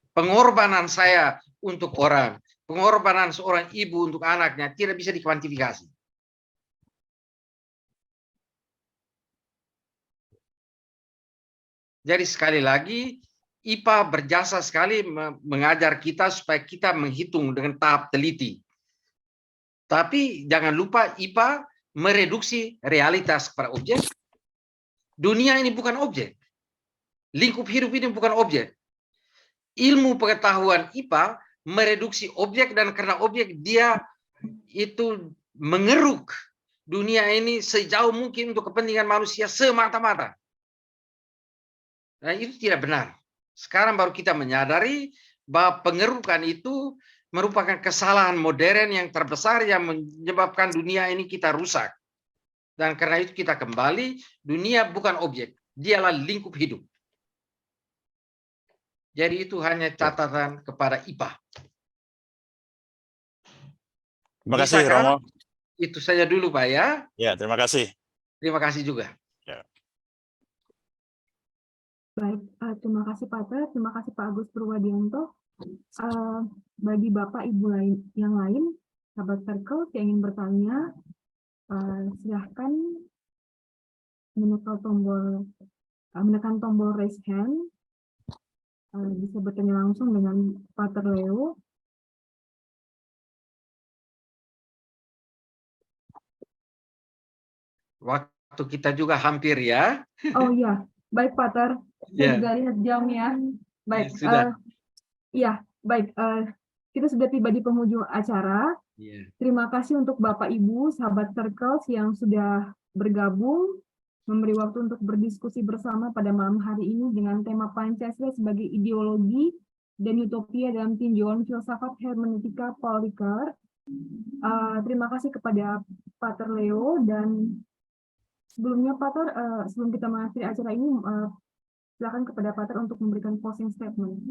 A: pengorbanan saya untuk orang, pengorbanan seorang ibu untuk anaknya tidak bisa dikuantifikasi. Jadi sekali lagi, IPA berjasa sekali mengajar kita supaya kita menghitung dengan tahap teliti. Tapi jangan lupa IPA mereduksi realitas kepada objek. Dunia ini bukan objek. Lingkup hidup ini bukan objek. Ilmu pengetahuan IPA mereduksi objek dan karena objek dia itu mengeruk dunia ini sejauh mungkin untuk kepentingan manusia semata-mata. Nah, itu tidak benar. Sekarang baru kita menyadari bahwa pengerukan itu merupakan kesalahan modern yang terbesar yang menyebabkan dunia ini kita rusak. Dan karena itu kita kembali, dunia bukan objek, dialah lingkup hidup. Jadi itu hanya catatan kepada IPA.
G: Terima kasih, Romo.
A: Itu saja dulu, Pak ya.
G: Ya, terima kasih.
A: Terima kasih juga.
G: Ya.
B: Baik, terima kasih Pater, terima kasih Pak Agus Purwadianto. Bagi Bapak Ibu yang lain, sahabat Circle yang ingin bertanya, silahkan menekan tombol raise hand. Bisa bertanya langsung dengan Pater Leo.
A: Waktu kita juga hampir ya.
B: Oh iya, baik Pater. Saya juga lihat jam ya. Baik, iya, baik. Kita sudah tiba di penghujung acara. Terima kasih untuk Bapak Ibu, sahabat Circle yang sudah bergabung, memberi waktu untuk berdiskusi bersama pada malam hari ini dengan tema Pancasila sebagai ideologi dan utopia dalam tinjauan filsafat hermeneutika Paul Ricoeur. Terima kasih kepada Pater Leo dan sebelumnya Pater, sebelum kita mengakhiri acara ini, silakan kepada Pater untuk memberikan closing statement.